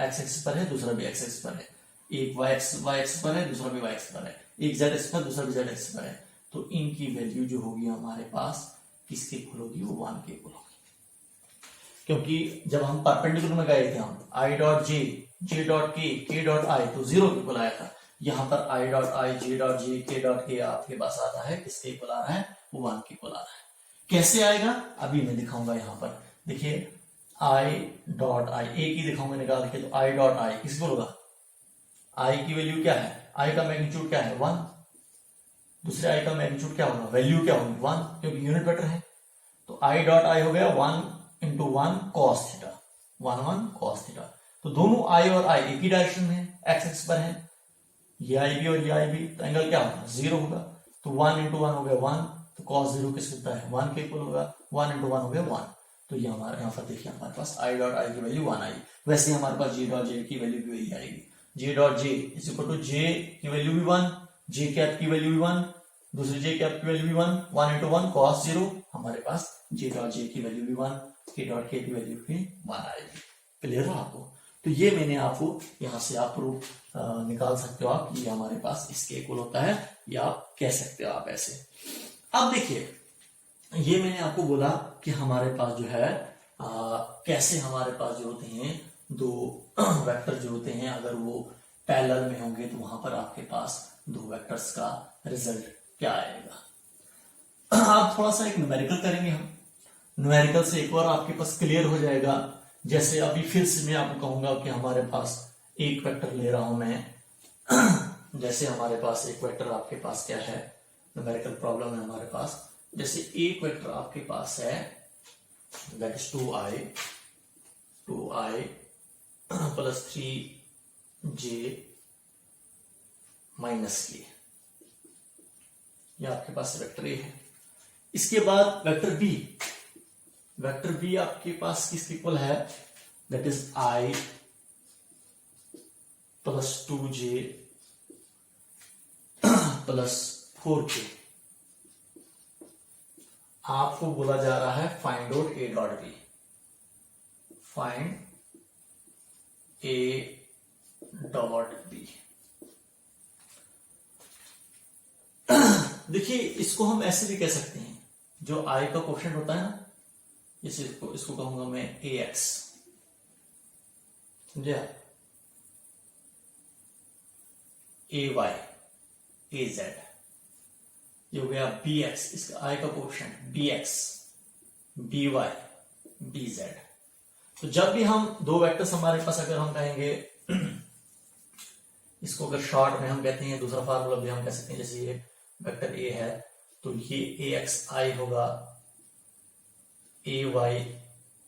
एक्स एक्सिस पर है, दूसरा भी एक्स एक्सिस पर है, एक वाई एक्सिस पर है, दूसरा भी वाई एक्सिस पर है, एक जेड एक्सिस पर, दूसरा भी जेड एक्सिस पर है। तो इनकी वैल्यू जो होगी हमारे पास किसके इक्वल होगी, वो 1 के इक्वल होगी। क्योंकि जब हम परपेंडिकुलर में गए थे हम I dot J, J dot के डॉट आई, तो 0 के इक्वल आया था। यहाँ पर आई डॉट आई, जे डॉट जे, के डॉट के आपके पास आता है, किसके इक्वल आ रहा है, वो 1 के इक्वल आ रहा है। कैसे आएगा अभी मैं दिखाऊंगा। यहाँ पर देखिए आई डॉट आई, एक ही दिखाऊंगा निकाल के, तो आई डॉट आई किसको होगा, आई की वैल्यू क्या है, आई का मैग्नीट्यूड क्या है 1, दूसरे आई का मैग्नीट्यूड क्या होगा, वैल्यू क्या होगी 1, क्योंकि यूनिट वेक्टर है। तो आई डॉट आई हो गया 1 into 1 cos theta, 1 cos theta. तो दोनों आई और आई एक ही डायरेक्शन में एक्स एक्स पर है, ये आई भी और ये आई भी, तो एंगल क्या होगा 0 होगा। तो 1 इंटू 1 हो गया 1, तो कॉस 0 किस कितना है 1 के इक्वल होगा, 1 इंटू 1 हो गया 1। तो ये हमारे यहाँ पर देखिए हमारे पास आई डॉट आई की वैल्यू 1 आई। वैसे हमारे पास जे डॉट जे की वैल्यू भी वही आएगी, J dot J is equal to J की वैल्यू भी 1, जे कैप की वैल्यू भी 1, दूसरे जे कैप की वैल्यू भी 1 इंटू 1 कॉस 0, हमारे पास जे डॉट जे की वैल्यू भी 1, के डॉट के की वैल्यू भी 1 आएगी। क्लियर है आपको। तो ये मैंने आपको यहां से आप प्रूफ निकाल सकते हो आप, ये हमारे पास इसके इक्वल होता है, या आप कह सकते हो आप ऐसे। अब देखिए ये मैंने आपको बोला कि हमारे पास जो है कैसे हमारे पास जो होते हैं दो वेक्टर जो होते हैं, अगर वो पैरेलल में होंगे तो वहां पर आपके पास दो वेक्टर्स का रिजल्ट क्या आएगा। आप थोड़ा सा एक न्यूमेरिकल करेंगे हम, न्यूमेरिकल से एक बार आपके पास क्लियर हो जाएगा। जैसे अभी फिर से मैं आपको कहूंगा कि हमारे पास एक वेक्टर ले रहा हूं मैं जैसे हमारे पास एक वेक्टर आपके पास क्या है, न्यूमेरिकल प्रॉब्लम है हमारे पास। जैसे एक वेक्टर आपके पास है that is 2i plus 3j minus के, ये आपके पास वेक्टर ए है। इसके बाद वेक्टर बी आपके पास किसके इक्वल है, that is i plus 2j plus 4k। आपको बोला जा रहा है find out A dot B, find A dot B. देखिए इसको हम ऐसे भी कह सकते हैं, जो आई का कोएफिशिएंट होता है ना, जैसे इसको कहूंगा मैं ए एक्स, समझे, ए वाई, ए जेड, ये हो गया बी एक्स, इसका आई का coefficient B X, B Y, B Z. तो जब भी हम दो वेक्टर्स हमारे पास अगर हम कहेंगे इसको अगर शॉर्ट में हम कहते हैं, दूसरा फार्मूला भी हम कह सकते हैं, जैसे ये वेक्टर ए है तो ये ए एक्स आई होगा, ए वाई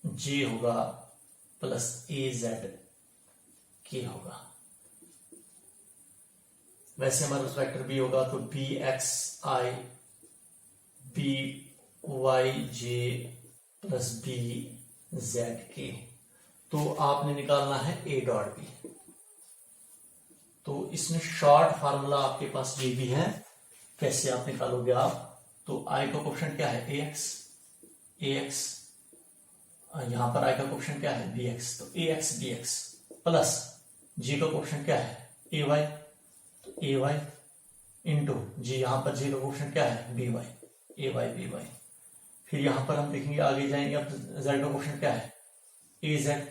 जे होगा प्लस ए जेड के होगा। वैसे हमारे पास वेक्टर बी होगा तो बी एक्स आई बी वाई जे प्लस बी जेड के। तो आपने निकालना है ए डॉट बी। तो इसमें शॉर्ट फार्मूला आपके पास ये भी है, कैसे आप निकालोगे आप, तो आई का कोएफिशिएंट क्या है ए एक्स, यहां पर आई का कोएफिशिएंट क्या है बी एक्स, तो ए एक्स बी एक्स प्लस जी का कोएफिशिएंट क्या है ए वाई, तो ए वाई इंटू जी, यहां पर जी का कोएफिशिएंट क्या है बी वाई, ए वाई बी वाई। फिर यहां पर हम देखेंगे आगे जाएंगे, अब जेड का कोएफिशिएंट क्या है ए जेड,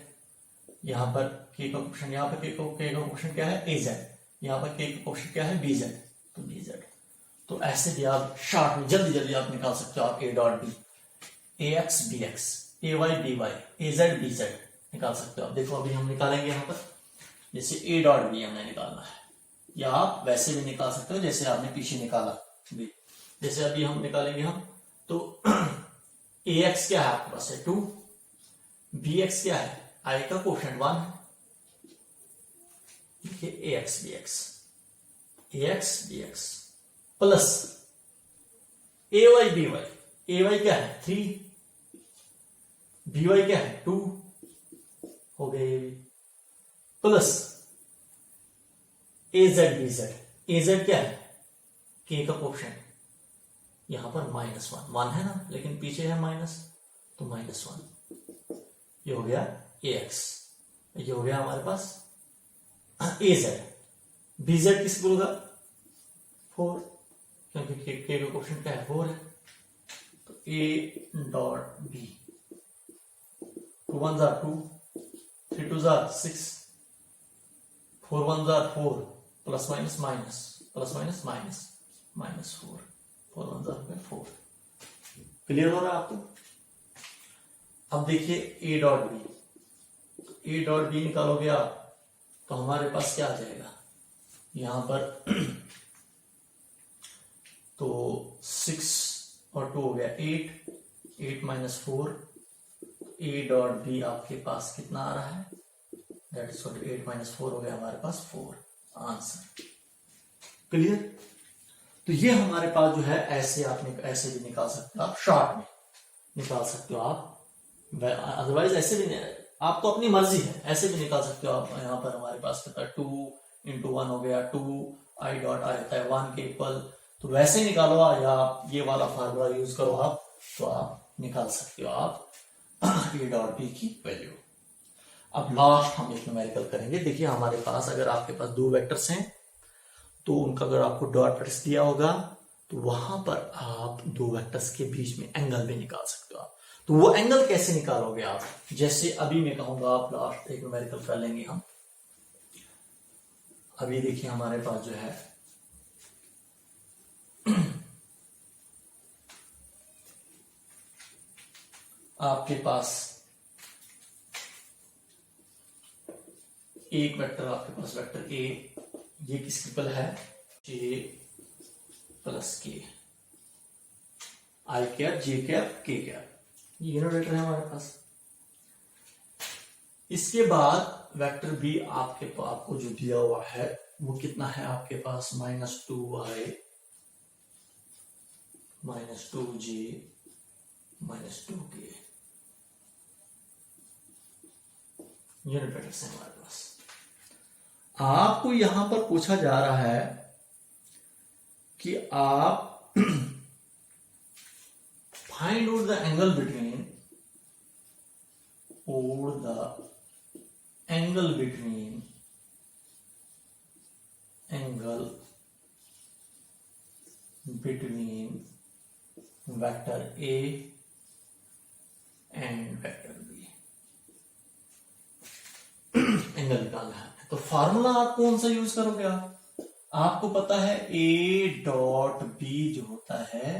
यहां पर के का कोएफिशिएंट, यहां पर के का कोएफिशिएंट क्या है ए जेड, यहां पर के का कोएफिशिएंट क्या है बी जेड, तो बी जेड। तो ऐसे भी आप शॉर्ट में जल्दी जल्दी आप निकाल सकते हो, आप A dot B, A X B X, A Y B Y, A Z B Z निकाल सकते हो आप। देखो अभी हम निकालेंगे यहाँ पर, जैसे ए डॉट बी हमें निकालना है, या आप वैसे भी निकाल सकते हो जैसे आपने पीछे निकाला बी। जैसे अभी हम निकालेंगे हम, तो ए एक्स क्या है आपके पास है 2, बी एक्स क्या है आई का कोएफिशिएंट 1 है, देखिए ए एक्स बी एक्स प्लस ए वाई बी वाई, ए वाई क्या है 3, बी वाई क्या है 2 हो गए, प्लस ए जेड बी जेड, ए जेड क्या है के का कोएफिशिएंट, यहां पर -1 है ना, लेकिन पीछे है माइनस, तो -1, ये हो गया ए एक्स, ये हो गया हमारे पास ए जेड, बी जेड किसको होगा 4, क्योंकि के का कोएफिशिएंट क्या है 4 है, तो ए डॉट बी, 2 1 जार 2, 3 2 जार 6, 4 1 जार 4, plus minus minus, plus minus minus, -4, 4 1 जार 4। क्लियर हो रहा है आपको। अब देखिए A dot B, A dot B निकालोगे आप तो हमारे पास क्या आ जाएगा यहां पर तो 6 और 2 हो गया 8, 8 माइनस 4, ए डॉट बी आपके पास कितना आ रहा है, दैट इज 8 माइनस 4 हो गया हमारे पास 4, आंसर क्लियर। तो ये हमारे पास जो है ऐसे आप ऐसे भी निकाल सकते हो, आप शॉर्ट में निकाल सकते हो आप, अदरवाइज ऐसे भी नहीं, आप तो अपनी मर्जी है, ऐसे भी निकाल सकते हो आप। यहाँ पर हमारे पास कितना 2 into 1 हो गया 2, आई डॉट आई होता है 1 के इक्वल, तो वैसे निकालो या ये वाला फार्मूला यूज करो आप, तो आप निकाल सकते हो आप ए डॉट बी की वैल्यू। अब लास्ट हम एक न्यूमेरिकल करेंगे। देखिए हमारे पास अगर आपके पास दो वेक्टर्स हैं तो उनका अगर आपको डॉट प्रोडक्ट दिया होगा तो वहां पर आप दो वेक्टर्स के बीच में एंगल भी निकाल सकते हो आप। तो वो एंगल कैसे निकालोगे आप, जैसे अभी मैं कहूंगा आप लास्ट एक न्यूमेरिकल कर लेंगे हम। अभी देखिए हमारे पास जो है आपके पास एक वेक्टर, आपके पास वेक्टर ए, ये किसकी इक्वल है जे प्लस के, आई कैप जे कैप के कैप, ये वेक्टर है हमारे पास। इसके बाद वेक्टर बी आपको जो दिया हुआ है वो कितना है आपके पास -2i -2j -2k, unit vectors है हमारे पास। आपको यहां पर पूछा जा रहा है कि आप find out the angle between vector A and vector B, angle निकालना है। तो फार्मूला आप कौन सा यूज करोगे आपको पता है A डॉट B जो होता है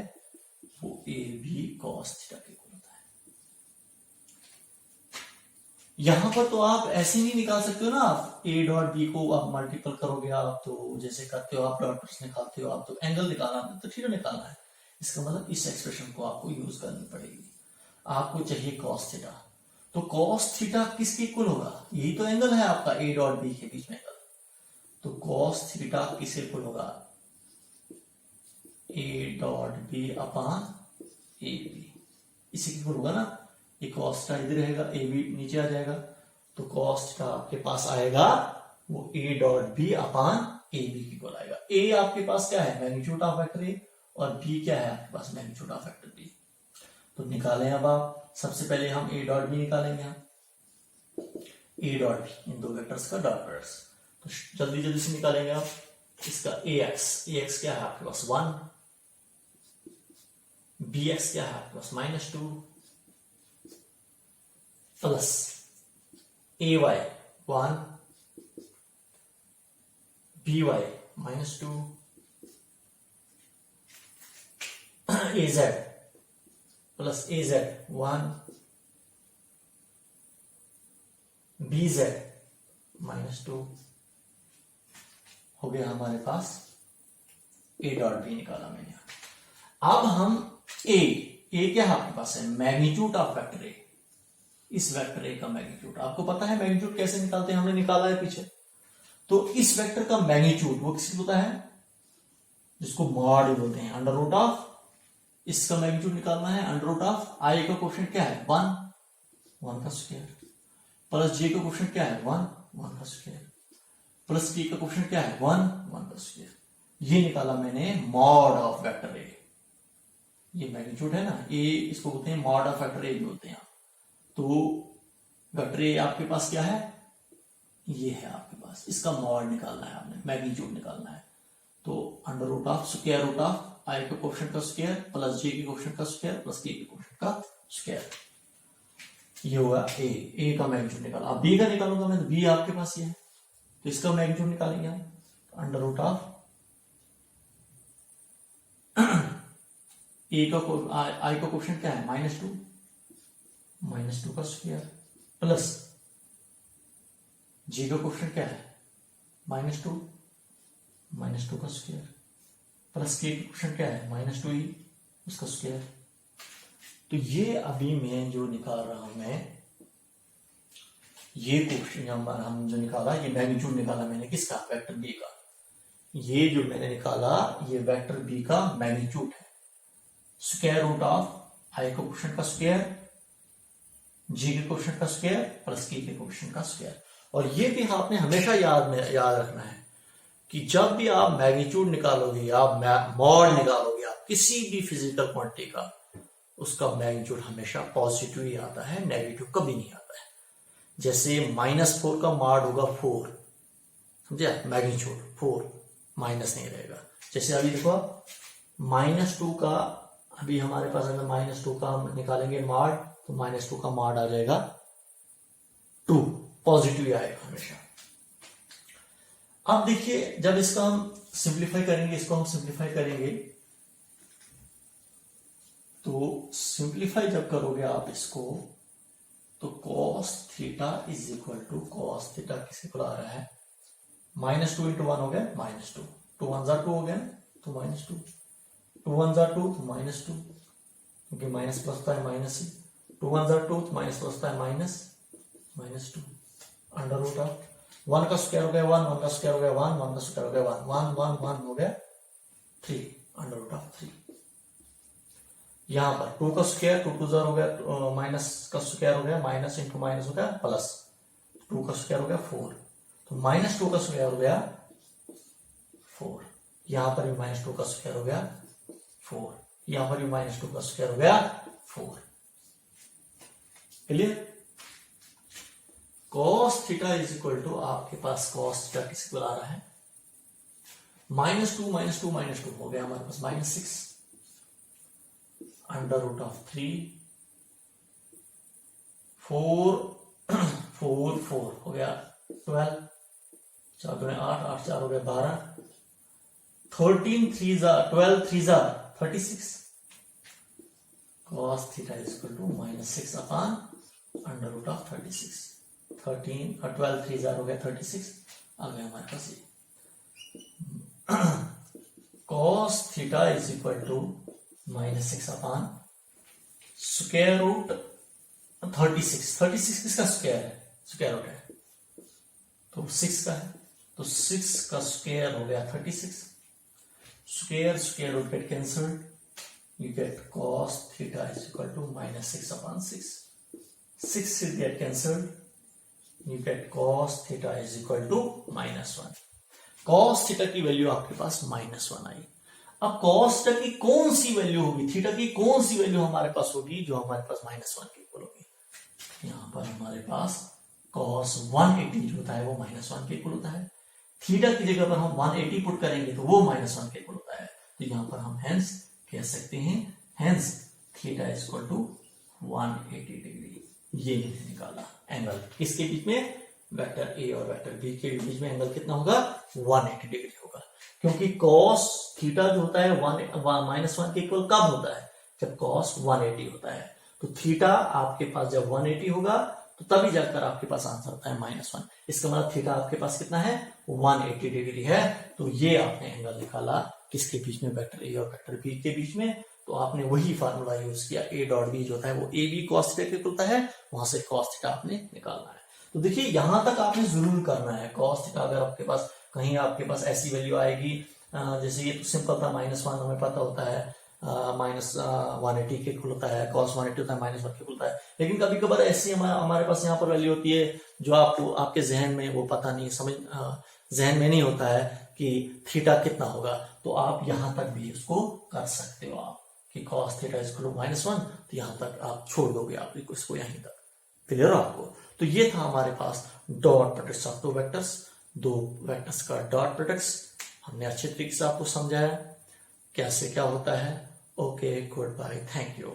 वो AB cos थीटा के इक्वल होता है। यहां पर तो आप ऐसे नहीं निकाल सकते हो ना, आप A डॉट B को आप मल्टीपल करोगे आप, तो जैसे करते हो आप डॉट निकालते हो आप, तो एंगल निकालना तो थीटा निकालना है। इसका मतलब इस एक्सप्रेशन को आपको यूज करनी पड़ेगी। आपको चाहिए cos थीटा, तो cos थीटा किसके इक्वल होगा, यही तो एंगल है आपका A डॉट B के बीच में एंगल, तो cos थीटा किसके इक्वल होगा A dot B upon AB, इसी के इक्वल होगा ना। ये cos थीटा इधर रहेगा, AB नीचे आ जाएगा, तो cos थीटा आपके पास आएगा वो A dot B upon AB के इक्वल आएगा। A आपके पास क्या है मैग्नीट्यूड ऑफ वेक्टर A और B क्या है आपके पास मैग्नीट्यूड ऑफ वेक्टर B। तो निकालें अब आप, सबसे पहले हम A डॉट B निकालेंगे, हम A डॉट B इन दो वेक्टर्स का डॉट प्रोडक्ट, तो जल्दी जल्दी से निकालेंगे आप। इसका AX क्या है आपके पास 1, BX क्या है आपके पास -2 plus AY 1, BY -2 AZ plus AZ 1, BZ -2 हो गया हमारे पास A डॉट B निकाला मैंने। अब हम A क्या है आपके पास है मैग्नीट्यूड ऑफ वेक्टर A, इस वेक्टर A का मैग्नीट्यूड आपको पता है, मैग्नीट्यूड कैसे निकालते हैं हमने निकाला है पीछे। तो इस वेक्टर का मैग्नीट्यूड वो किसकी होता है जिसको मॉड बोलते हैं, अंडर रूट ऑफ, इसका मैग्नीट्यूड निकालना है अंडर रूट ऑफ आई का कोएफिशिएंट क्या है 1 का स्क्वायर, प्लस जे का कोएफिशिएंट क्या है 1 का स्क्वायर, प्लस के का कोएफिशिएंट क्या है 1 का स्क्वायर। ये निकाला मैंने मॉड ऑफ वेक्टर ए, ये मैग्नीट्यूड है ना ए, इसको बोलते हैं मॉड ऑफ वेक्टर ए भी बोलते हैं। तो वेक्टर ए आपके पास क्या है, ये है आपके पास, इसका मॉड निकालना है आपने, मैग्नीट्यूड निकालना है। तो under root of square root of I के कोएफिशिएंट का स्क्वायर प्लस जे के कोएफिशिएंट का स्क्वायर प्लस के कोएफिशिएंट का स्क्वायर, ये हुआ ए का मैग्नीट्यूड निकाला। अब बी का निकालूंगा मैं, तो बी आपके पास ये है, तो इसका मैग्नीट्यूड निकालेंगे हम अंडर रूट ऑफ ए का आई का कोएफिशिएंट क्या है -2, -2 का स्क्वायर प्लस जी का कोएफिशिएंट क्या है -2 का स्क्वायर प्लस के कोएफिशिएंट क्या है -2 ही उसका स्क्वायर। तो ये अभी मैं जो निकाल रहा हूं मैं ये कोएफिशिएंट हम जो निकाला ये मैग्नीट्यूड निकाला मैंने किसका वेक्टर बी का। ये जो मैंने निकाला ये वेक्टर बी का मैग्नीट्यूड है स्क्वायर रूट ऑफ आई के कोएफिशिएंट का स्क्वायर जी के कोएफिशिएंट का स्क्वायर प्लस के कोएफिशिएंट का स्क्वायर। और ये भी आपने हमेशा याद रखना है कि जब भी आप मैग्नीट्यूड निकालोगे आप मॉड निकालोगे आप किसी भी फिजिकल क्वांटिटी का उसका मैग्नीट्यूड हमेशा पॉजिटिव ही आता है नेगेटिव कभी नहीं आता है। जैसे -4 का मॉड होगा 4 समझे मैग्नीट्यूड 4 माइनस नहीं रहेगा। जैसे अभी देखो -2 का अभी हमारे पास अगर -2 का हम निकालेंगे मॉड तो -2 का मॉड आ जाएगा 2 पॉजिटिव ही आएगा हमेशा। अब देखिए जब इसका हम सिंप्लीफाई करेंगे तो सिंप्लीफाई जब करोगे आप इसको तो cos theta is equal to cos theta किसके को आ रहा है -2 इंटू 1 हो गया -2 2 1 2 हो गया तो -2 2 1 2 तो -2 क्योंकि माइनस प्लस होता है माइनस ही 2 1 2 तो माइनस प्लस होता है -2 अंडर रूट ऑफ 1 का स्क्वायर हो गया 1 का स्क्वायर हो गया 1 का स्क्वायर हो गया 1 1 1 हो गया 3 अंडर रूट ऑफ 3। यहां पर 2 का स्क्वायर 2 2 0 हो गया माइनस का स्क्वायर हो गया माइनस इंटू माइनस हो गया प्लस 2 का स्क्वायर हो गया 4 तो -2 का स्क्वायर हो गया 4। यहां पर भी -2 का स्क्वायर हो गया 4 यहां पर भी -2 का स्क्वायर हो गया 4। Clear. cos theta is equal to आपके पास cos थीटा किसके आ रहा है -2 हो गया हमारे पास -6 अंडर रूट ऑफ 3 4 हो गया 12 4 2 8 8 4 हो गया 12 13 3 12 3 36 cos theta is equal to -6 upon under root of 36 13 और 12 3 हो गया 36 आ गया हमारे पास ये cos theta is equal to -6 upon square root 36 किसका स्क्वायर है स्क्वायर रूट है तो 6 का है तो 6 का स्क्वायर हो गया 36 square root get cancelled you get cos theta is equal to -6 upon 6 6 will get cancelled you get cos theta is equal to -1 cos theta की वैल्यू आपके पास -1 आई। अब cos थीटा की कौन सी वैल्यू होगी थीटा की कौन सी वैल्यू हमारे पास होगी जो हमारे पास -1 के इक्वल होगी। यहां पर हमारे पास cos 180 जो होता है वो -1 के इक्वल होता है। थीटा की जगह पर हम 180 पुट करेंगे तो वो -1 के इक्वल होता है। तो यहां पर हम हेंस कह सकते हैं hence theta is equal to 180 degree. ये निकाला एंगल किसके बीच में वेक्टर ए और वेक्टर बी के बीच में एंगल कितना होगा 180 डिग्री होगा क्योंकि cos थीटा जो होता है -1 के इक्वल कब होता है जब cos 180 होता है। तो थीटा आपके पास जब 180 होगा तो तभी जाकर आपके पास आंसर होता है -1। इसका मतलब थीटा आपके पास कितना है 180 डिग्री है। तो ये आपने एंगल निकाला किसके बीच में वेक्टर ए और वेक्टर बी के बीच में। तो आपने वही फार्मूला यूज किया ए डॉट बी जो होता है वो ए बी cos थीटा के होता है वहां से cos थीटा आपने निकालना है। तो देखिए यहां तक आपने जरूर करना है cos थीटा अगर आपके पास कहीं आपके पास ऐसी वैल्यू आएगी जैसे ये तो सिंपल था -1 हमें पता होता है -180 के इक्वल होता है cos 180 होता है -1 के इक्वल होता है। लेकिन कभी कभार ऐसी हमारे पास यहाँ पर वैल्यू होती है जो आपको आपके जहन में वो पता नहीं समझ जहन में नहीं होता है कि थीटा कितना होगा। तो आप यहां तक भी उसको कर सकते हो आप कि cos theta is equal to -1 तो यहां तक आप छोड़ दोगे आप इसको यहीं तक। क्लियर हो आपको। तो ये था हमारे पास डॉट प्रोडक्ट्स ऑफ दो वेक्टर्स का डॉट प्रोडक्ट्स। हमने अच्छे तरीके से आपको समझाया कैसे क्या होता है। Okay goodbye thank you.